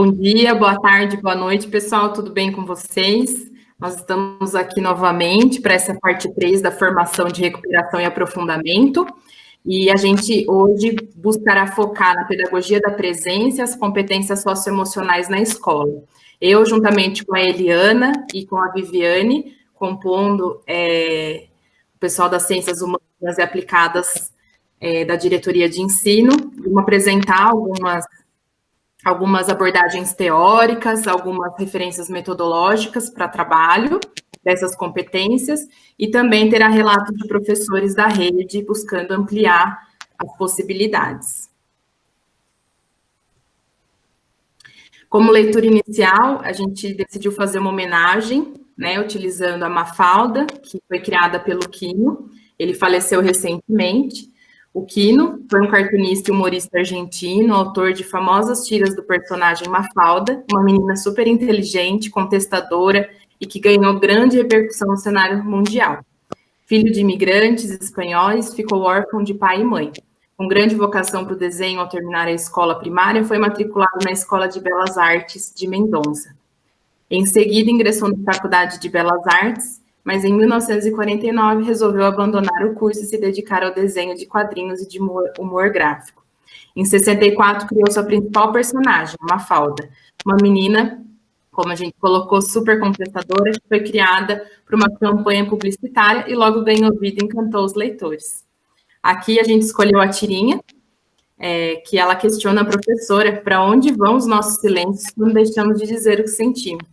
Bom dia, boa tarde, boa noite, pessoal, tudo bem com vocês? Nós estamos aqui novamente para essa parte 3 da formação de recuperação e aprofundamento, e a gente hoje buscará focar na pedagogia da presença e as competências socioemocionais na escola. Eu, juntamente com a Eliana e com a Viviane, compondo o pessoal das Ciências Humanas e Aplicadas da Diretoria de Ensino, vamos apresentar algumas abordagens teóricas, algumas referências metodológicas para trabalho dessas competências, e também terá relatos de professores da rede buscando ampliar as possibilidades. Como leitura inicial, a gente decidiu fazer uma homenagem, né, utilizando a Mafalda, que foi criada pelo Quino. Ele faleceu recentemente. O Quino foi um cartunista e humorista argentino, autor de famosas tiras do personagem Mafalda, uma menina super inteligente, contestadora e que ganhou grande repercussão no cenário mundial. Filho de imigrantes espanhóis, ficou órfão de pai e mãe. Com grande vocação para o desenho ao terminar a escola primária, foi matriculado na Escola de Belas Artes de Mendonça. Em seguida, ingressou na Faculdade de Belas Artes, mas em 1949 resolveu abandonar o curso e se dedicar ao desenho de quadrinhos e de humor gráfico. Em 64, criou sua principal personagem, Mafalda, uma menina, como a gente colocou, super contestadora, que foi criada por uma campanha publicitária e logo ganhou vida e encantou os leitores. Aqui a gente escolheu a tirinha, que ela questiona a professora para onde vão os nossos silêncios quando deixamos de dizer o que sentimos.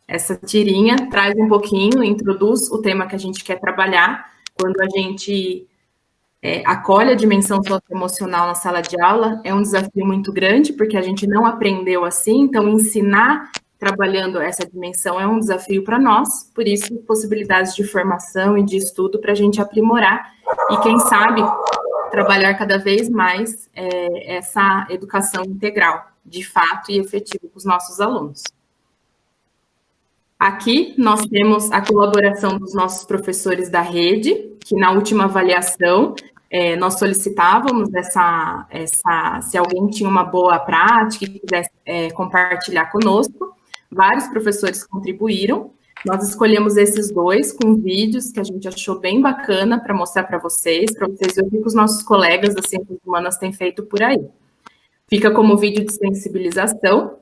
Essa tirinha traz um pouquinho, introduz o tema que a gente quer trabalhar, quando a gente acolhe a dimensão socioemocional na sala de aula, é um desafio muito grande, porque a gente não aprendeu assim, então ensinar trabalhando essa dimensão é um desafio para nós, por isso possibilidades de formação e de estudo para a gente aprimorar, e quem sabe trabalhar cada vez mais essa educação integral, de fato e efetivo com os nossos alunos. Aqui nós temos a colaboração dos nossos professores da rede, que na última avaliação nós solicitávamos se alguém tinha uma boa prática e quisesse compartilhar conosco. Vários professores contribuíram. Nós escolhemos esses dois com vídeos que a gente achou bem bacana para mostrar para vocês verem o que os nossos colegas das Ciências Humanas têm feito por aí. Fica como vídeo de sensibilização.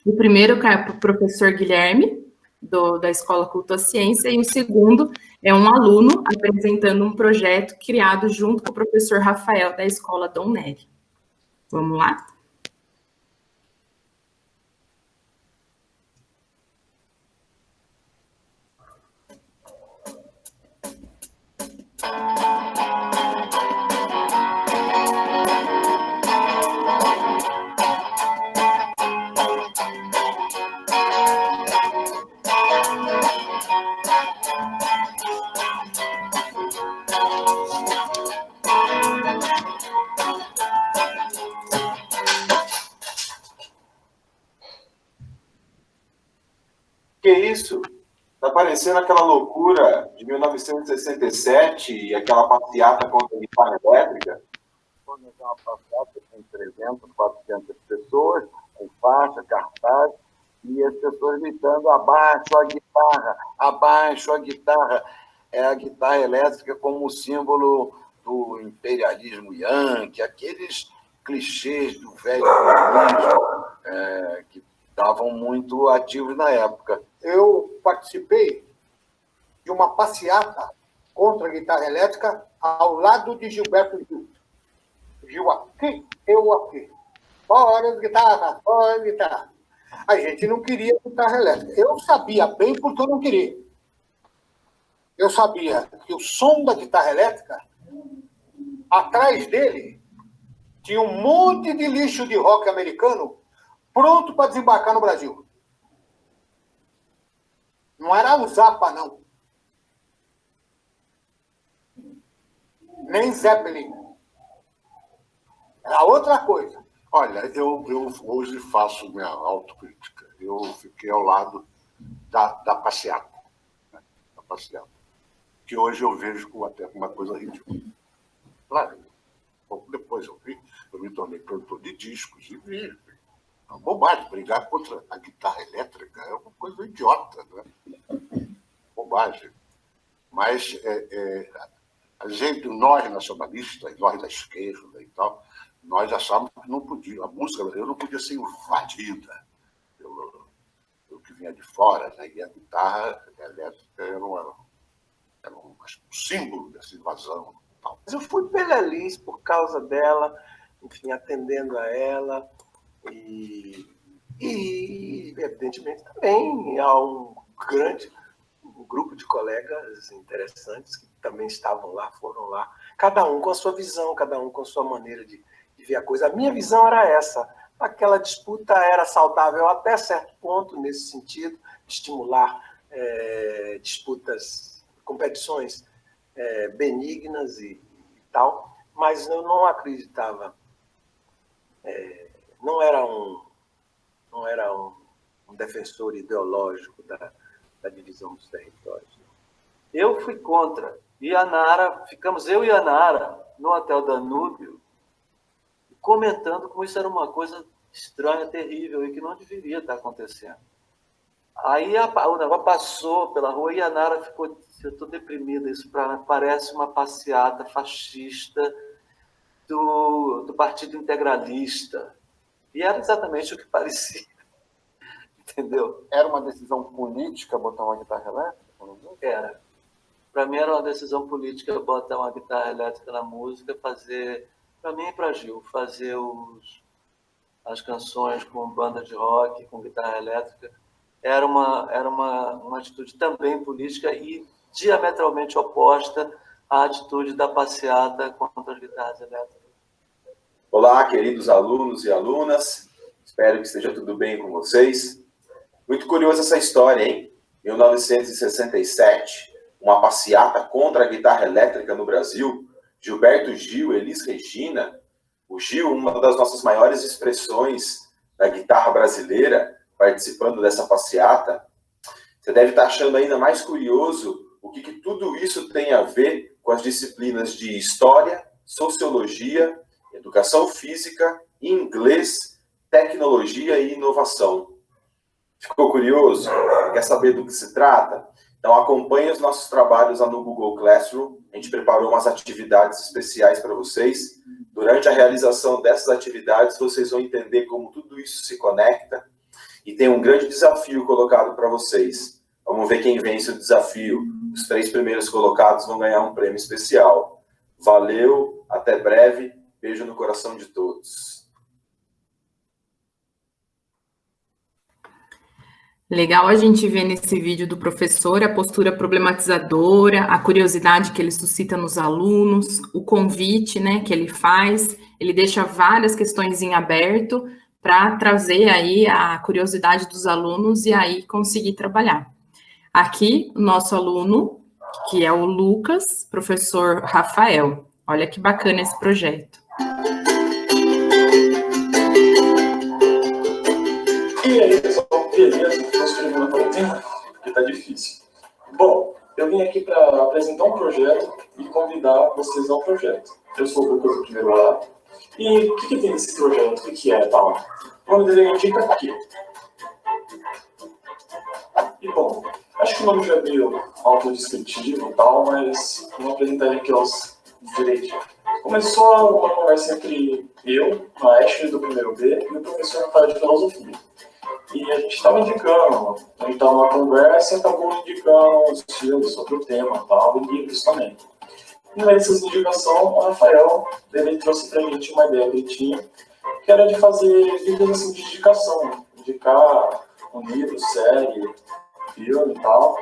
O primeiro é para o professor Guilherme, da Escola Culto à Ciência, e o segundo é um aluno apresentando um projeto criado junto com o professor Rafael, da Escola Dom Nery. Vamos lá? Que isso? Tá parecendo aquela loucura de 1967 e aquela passeata contra a guitarra elétrica? Quando é uma passeata com 300, 400 pessoas, com faixa, cartaz, e as pessoas gritando: abaixo a guitarra, abaixo a guitarra. É a guitarra elétrica como símbolo do imperialismo yankee, aqueles clichês do velho comunismo que estavam muito ativos na época. Eu participei de uma passeata contra a guitarra elétrica ao lado de Gilberto Gil. Gil aqui, eu aqui. Fora as guitarras, fora as guitarras. A gente não queria guitarra elétrica. Eu sabia bem porque eu não queria. Eu sabia que o som da guitarra elétrica, atrás dele, tinha um monte de lixo de rock americano pronto para desembarcar no Brasil. Não era o Zappa, não. Nem Zeppelin. Era outra coisa. Olha, eu hoje faço minha autocrítica. Eu fiquei ao lado da passeata. Né? Da passeata. Que hoje eu vejo como até uma coisa ridícula. Claro, pouco depois eu me tornei produtor de discos e vi Uma bobagem. Brigar contra a guitarra elétrica é uma coisa idiota, né? Bobagem. Mas a gente, nós nacionalistas, nós da esquerda e tal, nós achávamos que não podia, a música brasileira não podia ser invadida pelo que vinha de fora, né? E a guitarra elétrica era um símbolo dessa invasão. Tal. Mas eu fui pela Liz por causa dela, enfim, atendendo a ela, e evidentemente também há um grupo de colegas interessantes que também estavam lá, foram lá, cada um com a sua visão, cada um com a sua maneira de ver a coisa. A minha visão era essa. Aquela disputa era saudável até certo ponto, nesse sentido, estimular disputas, competições benignas e tal, mas eu não acreditava, não era um defensor ideológico da divisão dos territórios. Eu fui contra. E a Nara, ficamos eu e a Nara no Hotel Danúbio, comentando como isso era uma coisa estranha, terrível e que não deveria estar acontecendo. Aí o negócio passou pela rua e a Nara ficou, eu estou deprimida, isso parece uma passeata fascista do Partido Integralista. E era exatamente o que parecia. Entendeu? Era uma decisão política botar uma guitarra elétrica? Era. Para mim era uma decisão política botar uma guitarra elétrica na música, fazer, para mim e para Gil, fazer as canções com banda de rock, com guitarra elétrica. Era uma atitude também política e diametralmente oposta à atitude da passeata contra as guitarras elétricas. Olá, queridos alunos e alunas. Espero que esteja tudo bem com vocês. Muito curiosa essa história, hein? 1967, uma passeata contra a guitarra elétrica no Brasil. Gilberto Gil, Elis Regina. O Gil, uma das nossas maiores expressões da guitarra brasileira, participando dessa passeata. Você deve estar achando ainda mais curioso o que tudo isso tem a ver com as disciplinas de História, Sociologia, Educação Física, Inglês, Tecnologia e Inovação. Ficou curioso? Quer saber do que se trata? Então acompanhe os nossos trabalhos lá no Google Classroom. A gente preparou umas atividades especiais para vocês. Durante a realização dessas atividades, vocês vão entender como tudo isso se conecta. E tem um grande desafio colocado para vocês. Vamos ver quem vence o desafio. Os 3 primeiros colocados vão ganhar um prêmio especial. Valeu, até breve. Beijo no coração de todos. Legal a gente ver nesse vídeo do professor a postura problematizadora, a curiosidade que ele suscita nos alunos, o convite, né, que ele faz. Ele deixa várias questões em aberto para trazer aí a curiosidade dos alunos e aí conseguir trabalhar. Aqui, o nosso aluno, que é o Lucas, professor Rafael. Olha que bacana esse projeto. E aí, pessoal, beleza? Estou escrevendo a quarentena, porque tá difícil. Bom, eu vim aqui para apresentar um projeto e convidar vocês ao projeto. Eu sou o Lucas do primeiro A. E o que tem nesse projeto? O que é tal? O nome dele indica aqui. E bom, acho que o nome já é meio autodescritivo e tal, mas vou apresentar ele aqui direitinho. Começou uma conversa entre eu, a Ashley do primeiro B, e o professor Rafael de Filosofia. E a gente estava indicando, a gente estava numa conversa e acabou indicando os filmes sobre o tema e tal, e livros também. E nessas indicações, o Rafael ele trouxe pra gente uma ideia que ele tinha, que era de fazer vídeos assim, de indicação, indicar um livro, série, filme e tal,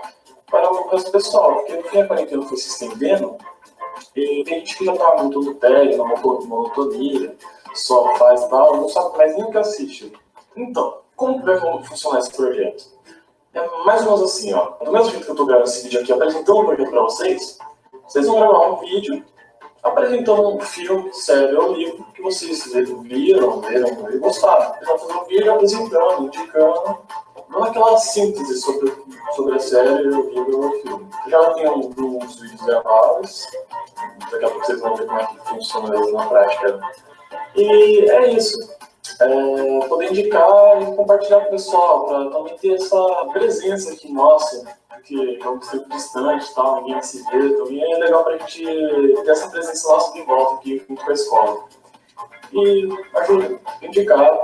para o resto do pessoal, porque no fim a quarentena foi se estendendo, e tem gente que já está muito no tédio, na monotonia, só faz e tal, não sabe mais nem o que assiste. Então, como vai funcionar esse projeto? É mais ou menos assim, ó. Do mesmo jeito que eu estou gravando esse vídeo aqui, apresentando o projeto para vocês, vocês vão gravar um vídeo apresentando um filme, série ou livro que vocês viram e gostaram. Vocês vão fazer um vídeo apresentando, indicando, não aquela síntese sobre a série, o livro ou o filme. Já tem uns vídeos gravados, daqui a pouco vocês vão ver como é que funciona na prática. E é isso. poder indicar e compartilhar com o pessoal, para também ter essa presença aqui nossa, porque é um distrito distante, tal, ninguém se vê, também é legal para a gente ter essa presença nossa de volta aqui junto com a escola. E ajuda, indicar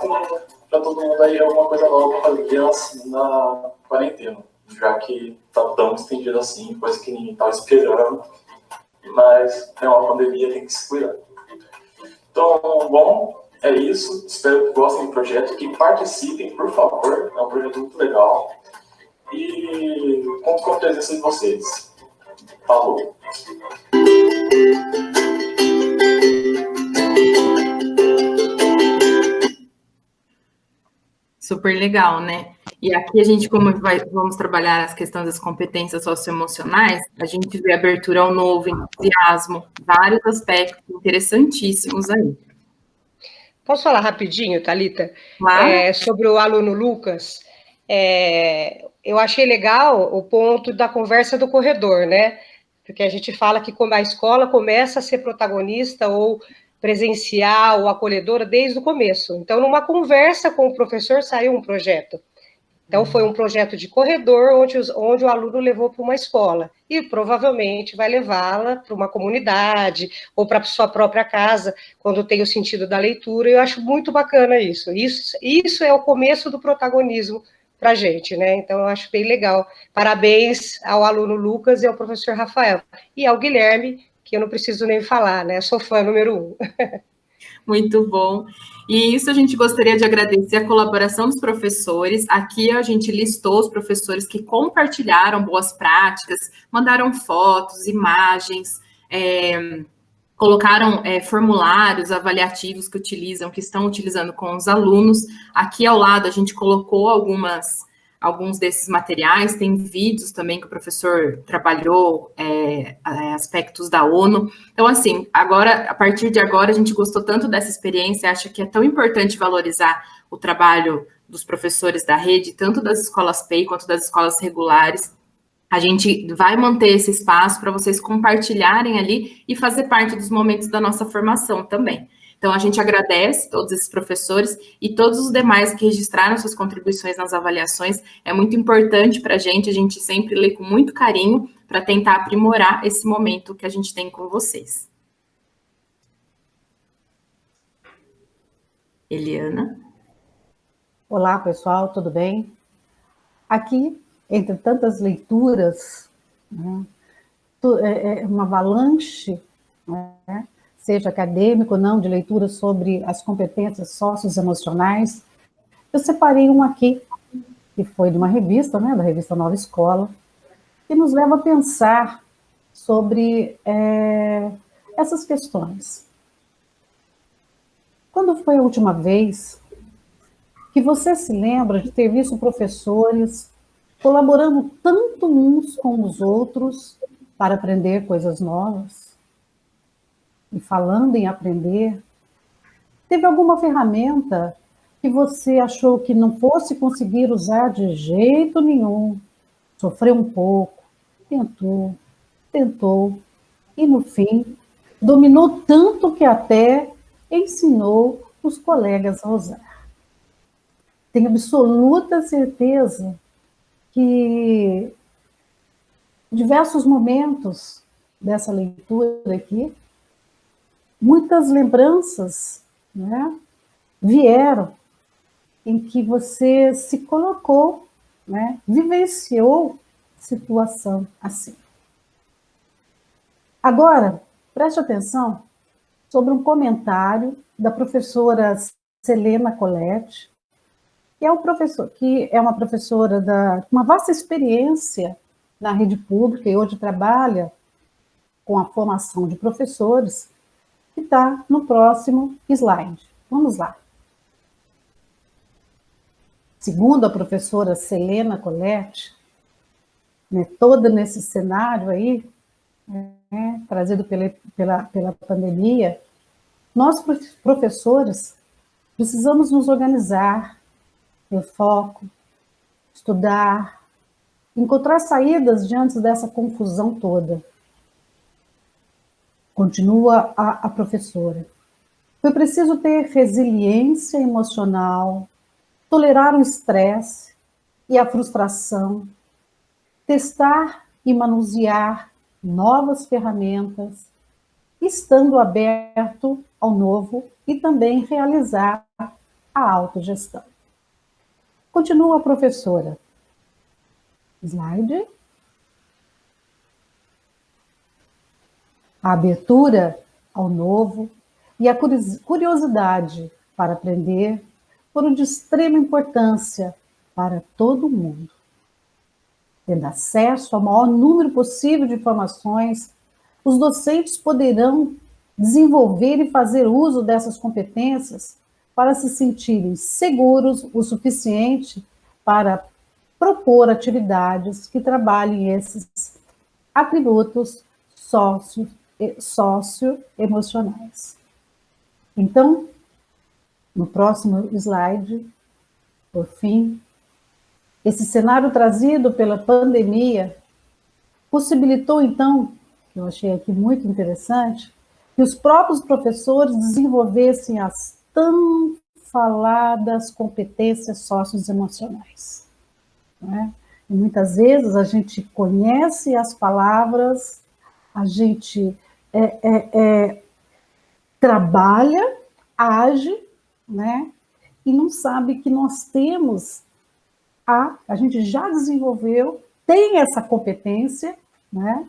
para todo mundo aí alguma coisa nova para fazer na quarentena, já que está tão estendido assim, coisa que ninguém estava esperando, mas é uma pandemia, tem que se cuidar. Então, bom, é isso. Espero que gostem do projeto, que participem, por favor. É um projeto muito legal. E conto com a presença de vocês. Falou! Super legal, né? E aqui a gente, como vamos trabalhar as questões das competências socioemocionais, a gente vê abertura ao novo, entusiasmo, vários aspectos interessantíssimos aí. Posso falar rapidinho, Thalita? Claro. Sobre o aluno Lucas. Eu achei legal o ponto da conversa do corredor, né? Porque a gente fala que a escola começa a ser protagonista ou presencial ou acolhedora desde o começo. Então, numa conversa com o professor, saiu um projeto. Então, foi um projeto de corredor, onde o aluno levou para uma escola. E, provavelmente, vai levá-la para uma comunidade ou para a sua própria casa, quando tem o sentido da leitura. Eu acho muito bacana isso. Isso é o começo do protagonismo para a gente, né? Então, eu acho bem legal. Parabéns ao aluno Lucas e ao professor Rafael. E ao Guilherme, que eu não preciso nem falar, né? Sou fã número 1. Muito bom. E isso a gente gostaria de agradecer a colaboração dos professores. Aqui a gente listou os professores que compartilharam boas práticas, mandaram fotos, imagens, colocaram formulários avaliativos que estão utilizando com os alunos. Aqui ao lado a gente colocou alguns desses materiais, tem vídeos também que o professor trabalhou, aspectos da ONU. Então, assim, agora, a partir de agora, a gente gostou tanto dessa experiência, acha que é tão importante valorizar o trabalho dos professores da rede, tanto das escolas PEI quanto das escolas regulares. A gente vai manter esse espaço para vocês compartilharem ali e fazer parte dos momentos da nossa formação também. Então, a gente agradece todos esses professores e todos os demais que registraram suas contribuições nas avaliações. É muito importante para a gente sempre lê com muito carinho para tentar aprimorar esse momento que a gente tem com vocês. Eliana? Olá, pessoal, tudo bem? Aqui, entre tantas leituras, né, uma avalanche, né, seja acadêmico ou não, de leitura sobre as competências socioemocionais, eu separei um aqui, que foi de uma revista, né, da revista Nova Escola, que nos leva a pensar sobre essas questões. Quando foi a última vez que você se lembra de ter visto professores colaborando tanto uns com os outros para aprender coisas novas? E falando em aprender, teve alguma ferramenta que você achou que não fosse conseguir usar de jeito nenhum, sofreu um pouco, tentou, e no fim, dominou tanto que até ensinou os colegas a usar? Tenho absoluta certeza que diversos momentos dessa leitura aqui, muitas lembranças, né, vieram em que você se colocou, né, vivenciou situação assim. Agora, preste atenção sobre um comentário da professora Selena Colletti, que é uma professora com uma vasta experiência na rede pública e hoje trabalha com a formação de professores, que está no próximo slide. Vamos lá. Segundo a professora Selena Colletti, né, toda nesse cenário aí, né, trazido pela pandemia, nós, professores, precisamos nos organizar, ter foco, estudar, encontrar saídas diante dessa confusão toda. Continua a professora. Foi preciso ter resiliência emocional, tolerar o estresse e a frustração, testar e manusear novas ferramentas, estando aberto ao novo e também realizar a autogestão. Continua a professora. Slide. A abertura ao novo e a curiosidade para aprender foram de extrema importância para todo mundo. Tendo acesso ao maior número possível de informações, os docentes poderão desenvolver e fazer uso dessas competências para se sentirem seguros o suficiente para propor atividades que trabalhem esses atributos socioemocionais. Então, no próximo slide, por fim, esse cenário trazido pela pandemia possibilitou, então, que eu achei aqui muito interessante, que os próprios professores desenvolvessem as tão faladas competências socioemocionais. Né? E muitas vezes a gente conhece as palavras, a gente trabalha, age, né? E não sabe que nós temos, a gente já desenvolveu, tem essa competência, né?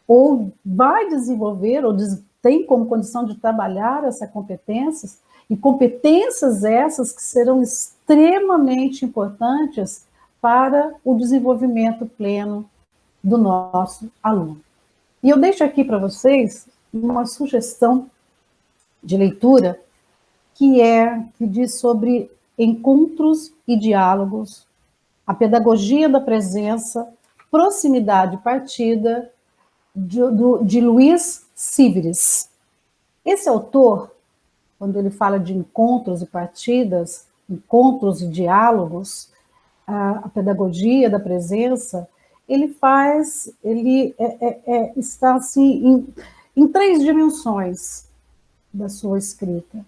Ou vai desenvolver, ou tem como condição de trabalhar essas competências, e competências essas que serão extremamente importantes para o desenvolvimento pleno do nosso aluno. E eu deixo aqui para vocês uma sugestão de leitura que diz sobre encontros e diálogos, a pedagogia da presença, proximidade partida, de Luiz Síveres. Esse autor, quando ele fala de encontros e partidas, encontros e diálogos, a pedagogia da presença, ele está assim em 3 dimensões da sua escrita,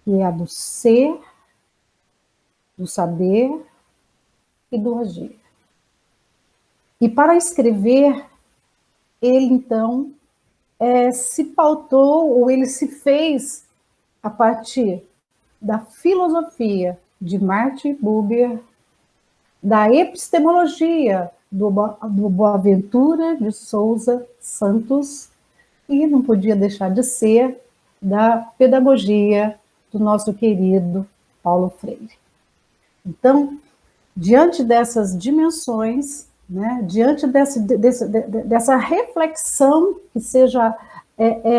que é a do ser, do saber e do agir. E para escrever, ele então se pautou, ou ele se fez a partir da filosofia de Martin Buber, da epistemologia do Boaventura de Souza Santos, e não podia deixar de ser da pedagogia do nosso querido Paulo Freire. Então, diante dessas dimensões, né, diante dessa reflexão que seja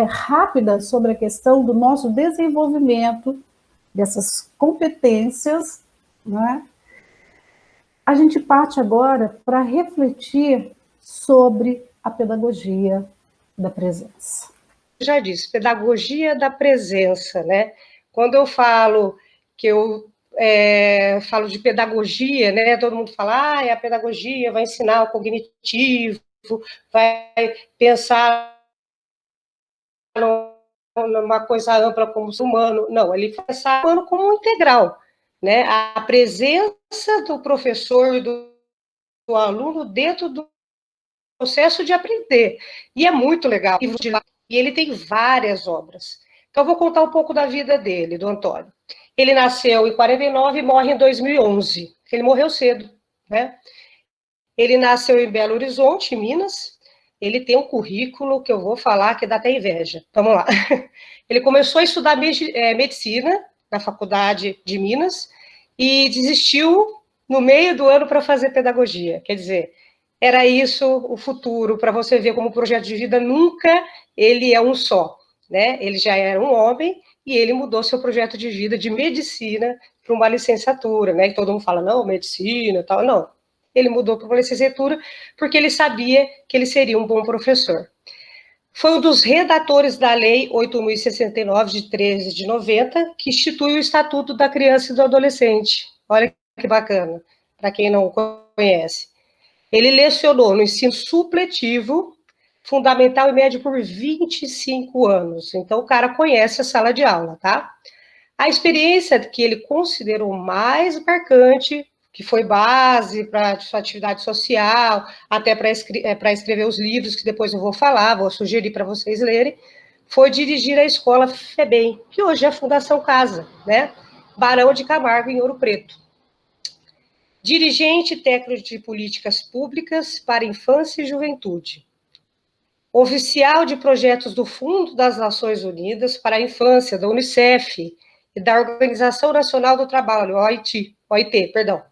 rápida sobre a questão do nosso desenvolvimento, dessas competências, né, a gente parte agora para refletir sobre a pedagogia da presença. Já disse, pedagogia da presença, né? Quando eu falo que eu falo de pedagogia, né? Todo mundo fala, a pedagogia vai ensinar o cognitivo, vai pensar numa coisa ampla como o humano. Não, ele vai pensar o humano como um integral, né? A presença do professor e do aluno dentro do processo de aprender. E é muito legal. E ele tem várias obras. Então, eu vou contar um pouco da vida dele, do Antônio. Ele nasceu em 49 e morre em 2011. Ele morreu cedo, né? Ele nasceu em Belo Horizonte, em Minas. Ele tem um currículo que eu vou falar que dá até inveja. Vamos lá. Ele começou a estudar medicina na Faculdade de Minas e desistiu no meio do ano para fazer pedagogia. Quer dizer, era isso o futuro, para você ver como o projeto de vida nunca ele é um só, né? Ele já era um homem e ele mudou seu projeto de vida de medicina para uma licenciatura, né? E todo mundo fala, não, medicina e tal. Não, ele mudou para uma licenciatura porque ele sabia que ele seria um bom professor. Foi um dos redatores da Lei 8.069, de 13 de 90, que institui o Estatuto da Criança e do Adolescente. Olha que bacana, para quem não conhece. Ele lecionou no ensino supletivo fundamental e médio por 25 anos. Então, o cara conhece a sala de aula, tá? A experiência que ele considerou mais marcante, que foi base para sua atividade social, até para escrever os livros, que depois eu vou falar, vou sugerir para vocês lerem, foi dirigir a escola FEBEM, que hoje é a Fundação Casa, né? Barão de Camargo, em Ouro Preto. Dirigente técnico de políticas públicas para infância e juventude. Oficial de projetos do Fundo das Nações Unidas para a Infância, da Unicef, e da Organização Nacional do Trabalho, OIT, perdão.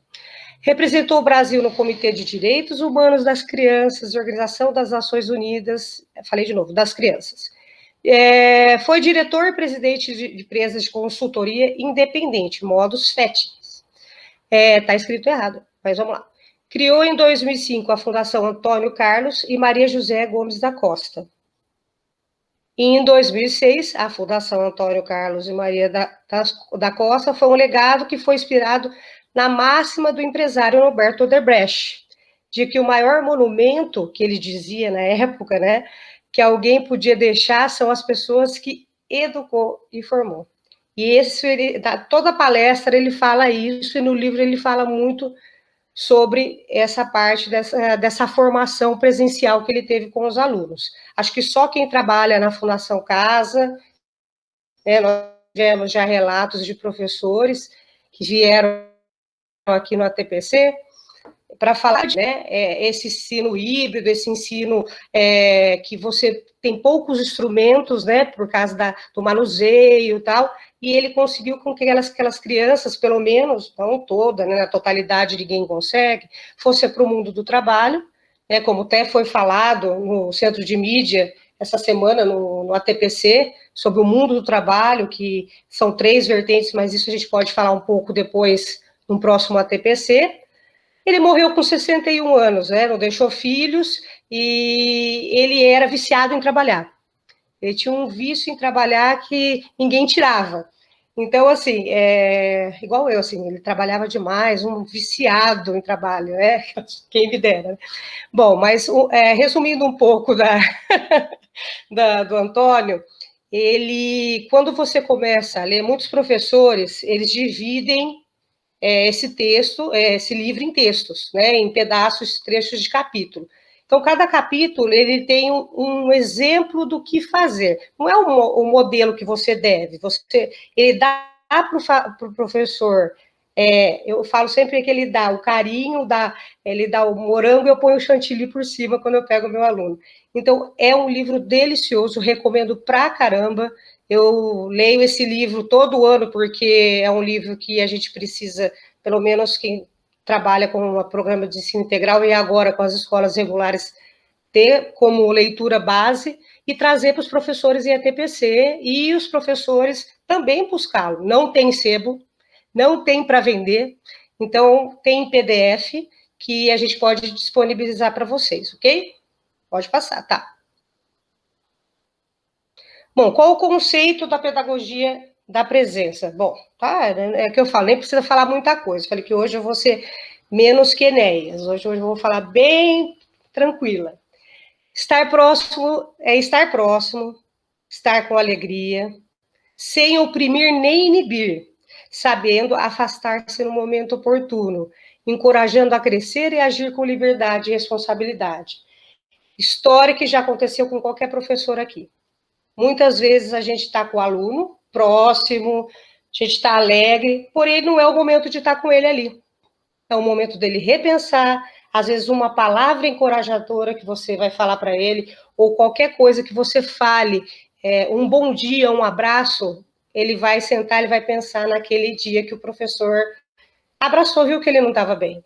Representou o Brasil no Comitê de Direitos Humanos das Crianças, Organização das Nações Unidas, falei de novo, das crianças. Foi diretor e presidente de empresas de consultoria independente, Modus Fetchings. Está escrito errado, mas vamos lá. Criou em 2005 a Fundação Antônio Carlos e Maria José Gomes da Costa. E em 2006, a Fundação Antônio Carlos e Maria da Costa foi um legado que foi inspirado na máxima do empresário Roberto Odebrecht, de que o maior monumento, que ele dizia na época, né, que alguém podia deixar são as pessoas que educou e formou. E toda palestra ele fala isso, e no livro ele fala muito sobre essa parte dessa formação presencial que ele teve com os alunos. Acho que só quem trabalha na Fundação Casa, né, nós tivemos já relatos de professores que vieram aqui no ATPC, para falar, né, esse ensino híbrido, esse ensino que você tem poucos instrumentos, né, por causa do manuseio e tal, e ele conseguiu com que aquelas crianças, pelo menos, não toda, né, na totalidade ninguém consegue, fosse para o mundo do trabalho, né, como até foi falado no Centro de Mídia, essa semana, no ATPC, sobre o mundo do trabalho, que são 3 vertentes, mas isso a gente pode falar um pouco depois, no próximo ATPC. Ele morreu com 61 anos, né, não deixou filhos, e ele era viciado em trabalhar. Ele tinha um vício em trabalhar que ninguém tirava. Então, assim, igual eu, assim, ele trabalhava demais, um viciado em trabalho, né? Quem me dera. Bom, mas resumindo um pouco do Antônio, quando você começa a ler, muitos professores, eles dividem esse livro em textos, né, em pedaços, trechos de capítulo. Então, cada capítulo, ele tem um exemplo do que fazer. Não é o modelo que você deve, ele dá para o professor, eu falo sempre que ele dá o carinho, ele dá o morango e eu ponho o chantilly por cima quando eu pego o meu aluno. Então, é um livro delicioso, recomendo pra caramba. Eu leio esse livro todo ano, porque é um livro que a gente precisa, pelo menos quem trabalha com um programa de ensino integral e agora com as escolas regulares, ter como leitura base e trazer para os professores em ATPC e os professores também buscá-lo. Não tem sebo, não tem para vender, então tem PDF que a gente pode disponibilizar para vocês, ok? Pode passar, tá? Bom, qual o conceito da pedagogia da presença? Bom, tá, é que eu falo, nem precisa falar muita coisa. Falei que hoje eu vou ser menos que Enéas. Hoje eu vou falar bem tranquila. Estar próximo é estar próximo, estar com alegria, sem oprimir nem inibir, sabendo afastar-se no momento oportuno, encorajando a crescer e agir com liberdade e responsabilidade. História que já aconteceu com qualquer professor aqui. Muitas vezes a gente está com o aluno próximo, a gente está alegre, porém não é o momento de estar com ele ali. É o momento dele repensar, às vezes uma palavra encorajadora que você vai falar para ele, ou qualquer coisa que você fale, um bom dia, um abraço, ele vai sentar, ele vai pensar naquele dia que o professor abraçou, viu que ele não estava bem.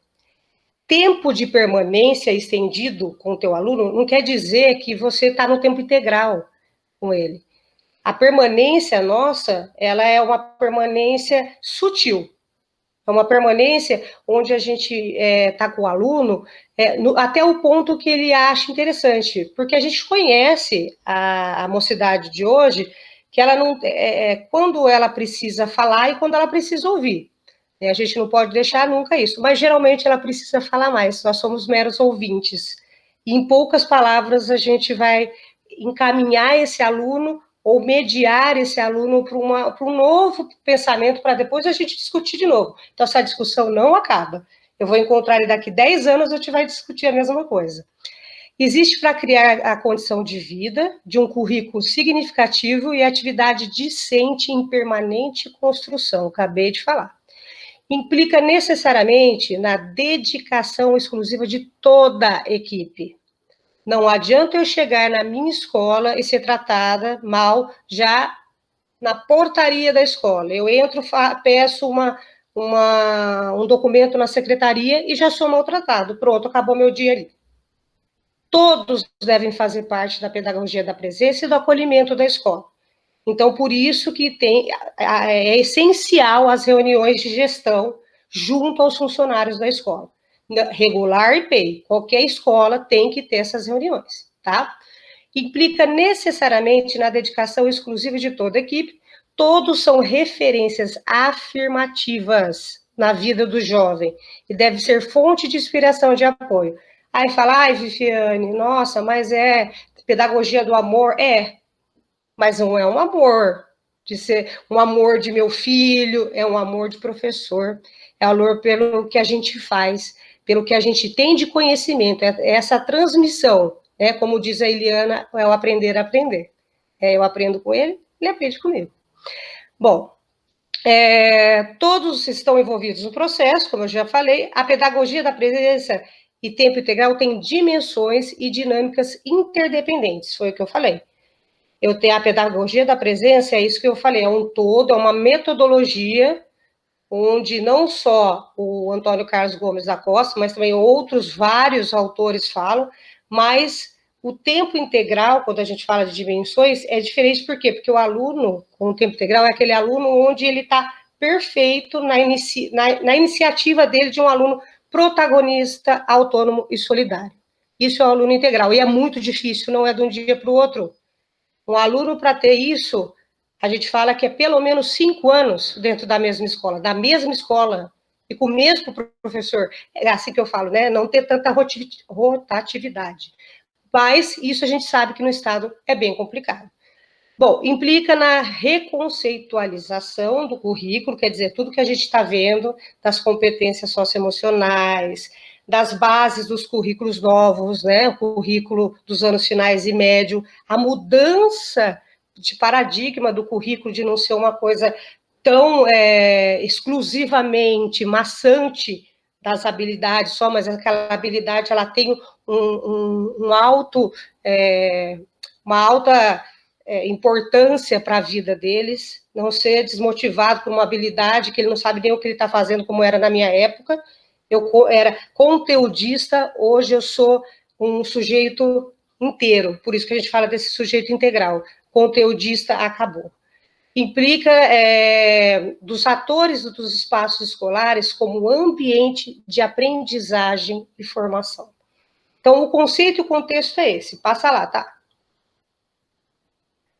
Tempo de permanência estendido com o teu aluno não quer dizer que você está no tempo integral com ele. A permanência nossa, ela é uma permanência sutil. É uma permanência onde a gente está com o aluno até o ponto que ele acha interessante, porque a gente conhece a mocidade de hoje, que ela não quando ela precisa falar e quando ela precisa ouvir. A gente não pode deixar nunca isso, mas geralmente ela precisa falar mais, nós somos meros ouvintes. e em poucas palavras a gente vai encaminhar esse aluno ou mediar esse aluno para um novo pensamento, para depois a gente discutir de novo. Então, essa discussão não acaba. Eu vou encontrar ele daqui 10 anos, a gente vai discutir a mesma coisa. Existe para criar a condição de vida, de um currículo significativo e atividade discente em permanente construção, acabei de falar. Implica necessariamente na dedicação exclusiva de toda a equipe. Não adianta eu chegar na minha escola e ser tratada mal já na portaria da escola. Eu entro, peço um documento na secretaria e já sou maltratado. Pronto, acabou meu dia ali. Todos devem fazer parte da pedagogia da presença e do acolhimento da escola. Então, por isso que é essencial as reuniões de gestão junto aos funcionários da escola. Regular e PEI, qualquer escola tem que ter essas reuniões, tá? Implica necessariamente na dedicação exclusiva de toda a equipe, todos são referências afirmativas na vida do jovem, e deve ser fonte de inspiração e de apoio. Aí fala, ai, Viviane, nossa, mas é pedagogia do amor? É, mas não é um amor de ser um amor de meu filho, é um amor de professor, é amor pelo que a gente faz, pelo que a gente tem de conhecimento, é essa transmissão, né? Como diz a Eliana, é o aprender a aprender. Eu aprendo com ele, ele aprende comigo. Bom, todos estão envolvidos no processo, como eu já falei, a pedagogia da presença e tempo integral tem dimensões e dinâmicas interdependentes, foi o que eu falei. Eu tenho a pedagogia da presença, é isso que eu falei, é um todo, é uma metodologia onde não só o Antônio Carlos Gomes da Costa, mas também outros vários autores falam, mas o tempo integral, quando a gente fala de dimensões, é diferente, por quê? Porque o aluno com o tempo integral é aquele aluno onde ele está perfeito na iniciativa dele de um aluno protagonista, autônomo e solidário. Isso é o aluno integral, e é muito difícil, não é de um dia para o outro. Um aluno, para ter isso, a gente fala que é pelo menos 5 anos dentro da mesma escola, e com o mesmo professor, é assim que eu falo, né? Não ter tanta rotatividade. Mas isso a gente sabe que no Estado é bem complicado. Bom, implica na reconceitualização do currículo, quer dizer, tudo que a gente está vendo, das competências socioemocionais, das bases dos currículos novos, né, o currículo dos anos finais e médio, a mudança de paradigma do currículo de não ser uma coisa tão exclusivamente maçante das habilidades só, mas aquela habilidade ela tem uma alta importância para a vida deles, não ser desmotivado por uma habilidade que ele não sabe nem o que ele está fazendo, como era na minha época. Eu era conteudista, hoje eu sou um sujeito inteiro, por isso que a gente fala desse sujeito integral. Conteudista acabou. Implica dos atores dos espaços escolares como ambiente de aprendizagem e formação. Então, o conceito e o contexto é esse. Passa lá, tá?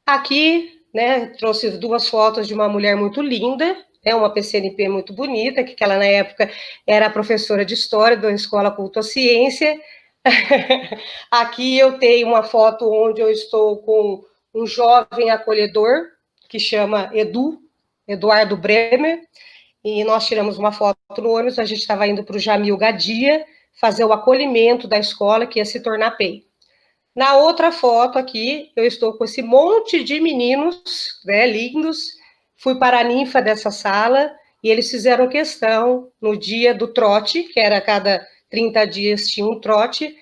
Aqui, né, trouxe 2 fotos de uma mulher muito linda, uma PCNP muito bonita, que ela, na época, era professora de História da Escola Culto à Ciência. Aqui eu tenho uma foto onde eu estou com um jovem acolhedor, que chama Eduardo Bremer, e nós tiramos uma foto no ônibus, a gente estava indo para o Jamil Gadia, fazer o acolhimento da escola, que ia se tornar PEI. Na outra foto aqui, eu estou com esse monte de meninos, né, lindos, fui para a ninfa dessa sala, e eles fizeram questão, no dia do trote, que era a cada 30 dias tinha um trote,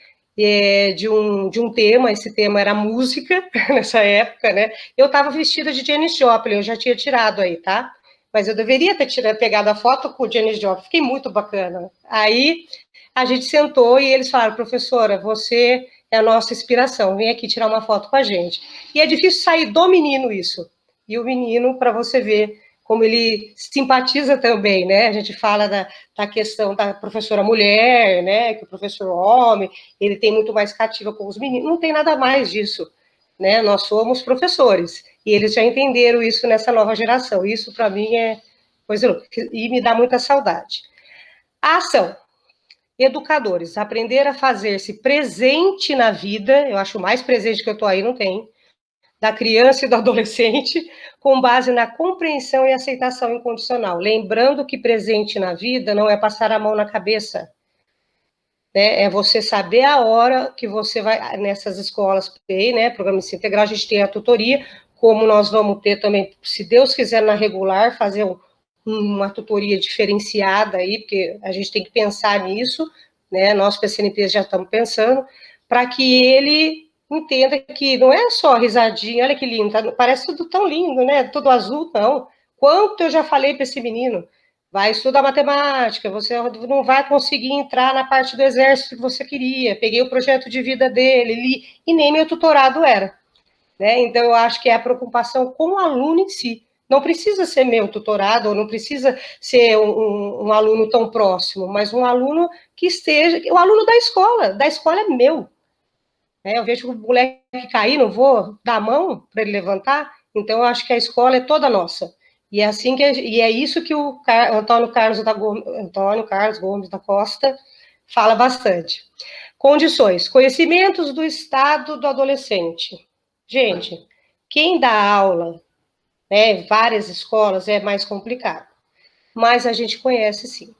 de um tema, esse tema era música, nessa época, né, eu estava vestida de Janis Joplin, eu já tinha tirado aí, tá? Mas eu deveria ter pegado a foto com o Janis Joplin, fiquei muito bacana. Aí, a gente sentou e eles falaram, professora, você é a nossa inspiração, vem aqui tirar uma foto com a gente. E é difícil sair do menino isso. E o menino, para você ver como ele simpatiza também, né? A gente fala da questão da professora mulher, né? Que o professor homem, ele tem muito mais cativa com os meninos. Não tem nada mais disso, né? Nós somos professores. E eles já entenderam isso nessa nova geração. Isso, para mim, é coisa louca. E me dá muita saudade. A ação. educadores, aprender a fazer-se presente na vida, eu acho mais presente que eu estou aí, não tem, da criança e do adolescente, com base na compreensão e aceitação incondicional. Lembrando que presente na vida não é passar a mão na cabeça, né? É você saber a hora que você vai, nessas escolas PEI, né, Programa de Ensino Integral, a gente tem a tutoria, como nós vamos ter também, se Deus quiser, na regular, fazer uma tutoria diferenciada aí, porque a gente tem que pensar nisso, né, nós, PCNPs, já estamos pensando, para que ele entenda que não é só risadinha, olha que lindo, tá, parece tudo tão lindo, né, tudo azul, não. Quanto eu já falei para esse menino, vai estudar matemática, você não vai conseguir entrar na parte do exército que você queria, peguei o projeto de vida dele, li, e nem meu tutorado era, né, então eu acho que é a preocupação com o aluno em si, não precisa ser meu tutorado, ou não precisa ser um aluno tão próximo, mas um aluno que esteja, o aluno da escola é meu, né? Eu vejo o moleque cair, não vou dar a mão para ele levantar, então eu acho que a escola é toda nossa, e é assim e é isso que o Antônio Carlos Gomes da Costa fala bastante. Condições, conhecimentos do estado do adolescente. Gente, quem dá aula, né, várias escolas, é mais complicado, mas a gente conhece sim.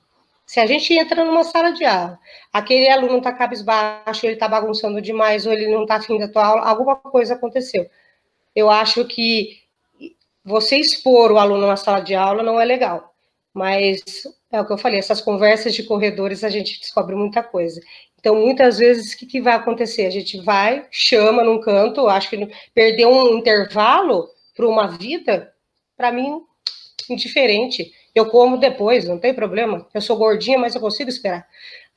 Se a gente entra numa sala de aula, aquele aluno está cabisbaixo, ele está bagunçando demais, ou ele não está afim da tua aula, alguma coisa aconteceu. Eu acho que você expor o aluno na sala de aula não é legal, mas é o que eu falei, essas conversas de corredores a gente descobre muita coisa. Então, muitas vezes, o que vai acontecer? A gente vai, chama num canto, acho que perder um intervalo para uma vida, para mim, indiferente. Eu como depois, não tem problema. Eu sou gordinha, mas eu consigo esperar.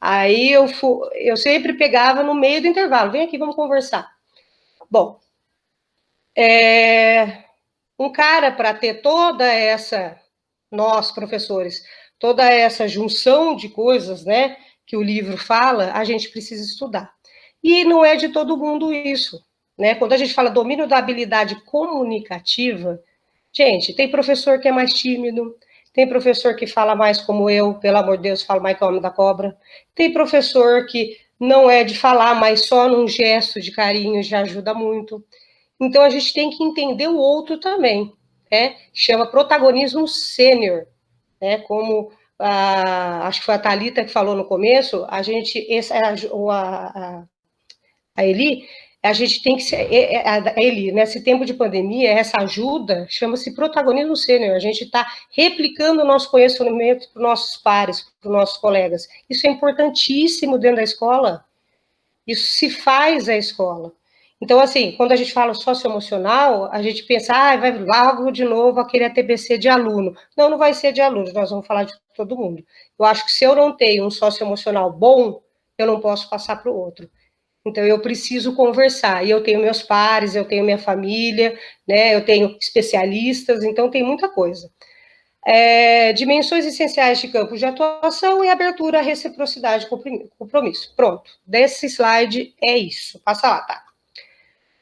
Aí eu sempre pegava no meio do intervalo. Vem aqui, vamos conversar. Bom, um cara para ter toda essa, nós professores, toda essa junção de coisas, né, que o livro fala, a gente precisa estudar. E não é de todo mundo isso, né? Quando a gente fala domínio da habilidade comunicativa, gente, tem professor que é mais tímido, tem professor que fala mais como eu, pelo amor de Deus, falo mais que o homem da cobra, tem professor que não é de falar, mas só num gesto de carinho já ajuda muito. Então, a gente tem que entender o outro também, né? Chama protagonismo sênior, né? Como acho que foi a Thalita que falou no começo, a Eli, a gente tem que ser, Eli, nesse tempo de pandemia, essa ajuda chama-se protagonismo sênior, a gente está replicando o nosso conhecimento para os nossos pares, para os nossos colegas. Isso é importantíssimo dentro da escola, isso se faz a escola. Então, assim, quando a gente fala socioemocional, a gente pensa, vai logo de novo aquele ATBC de aluno. Não, não vai ser de aluno, nós vamos falar de todo mundo. Eu acho que se eu não tenho um socioemocional bom, eu não posso passar para o outro. Então, eu preciso conversar, e eu tenho meus pares, eu tenho minha família, né, eu tenho especialistas, então tem muita coisa. Dimensões essenciais de campo de atuação e abertura à reciprocidade e compromisso. Pronto, desse slide é isso. Passa lá, tá?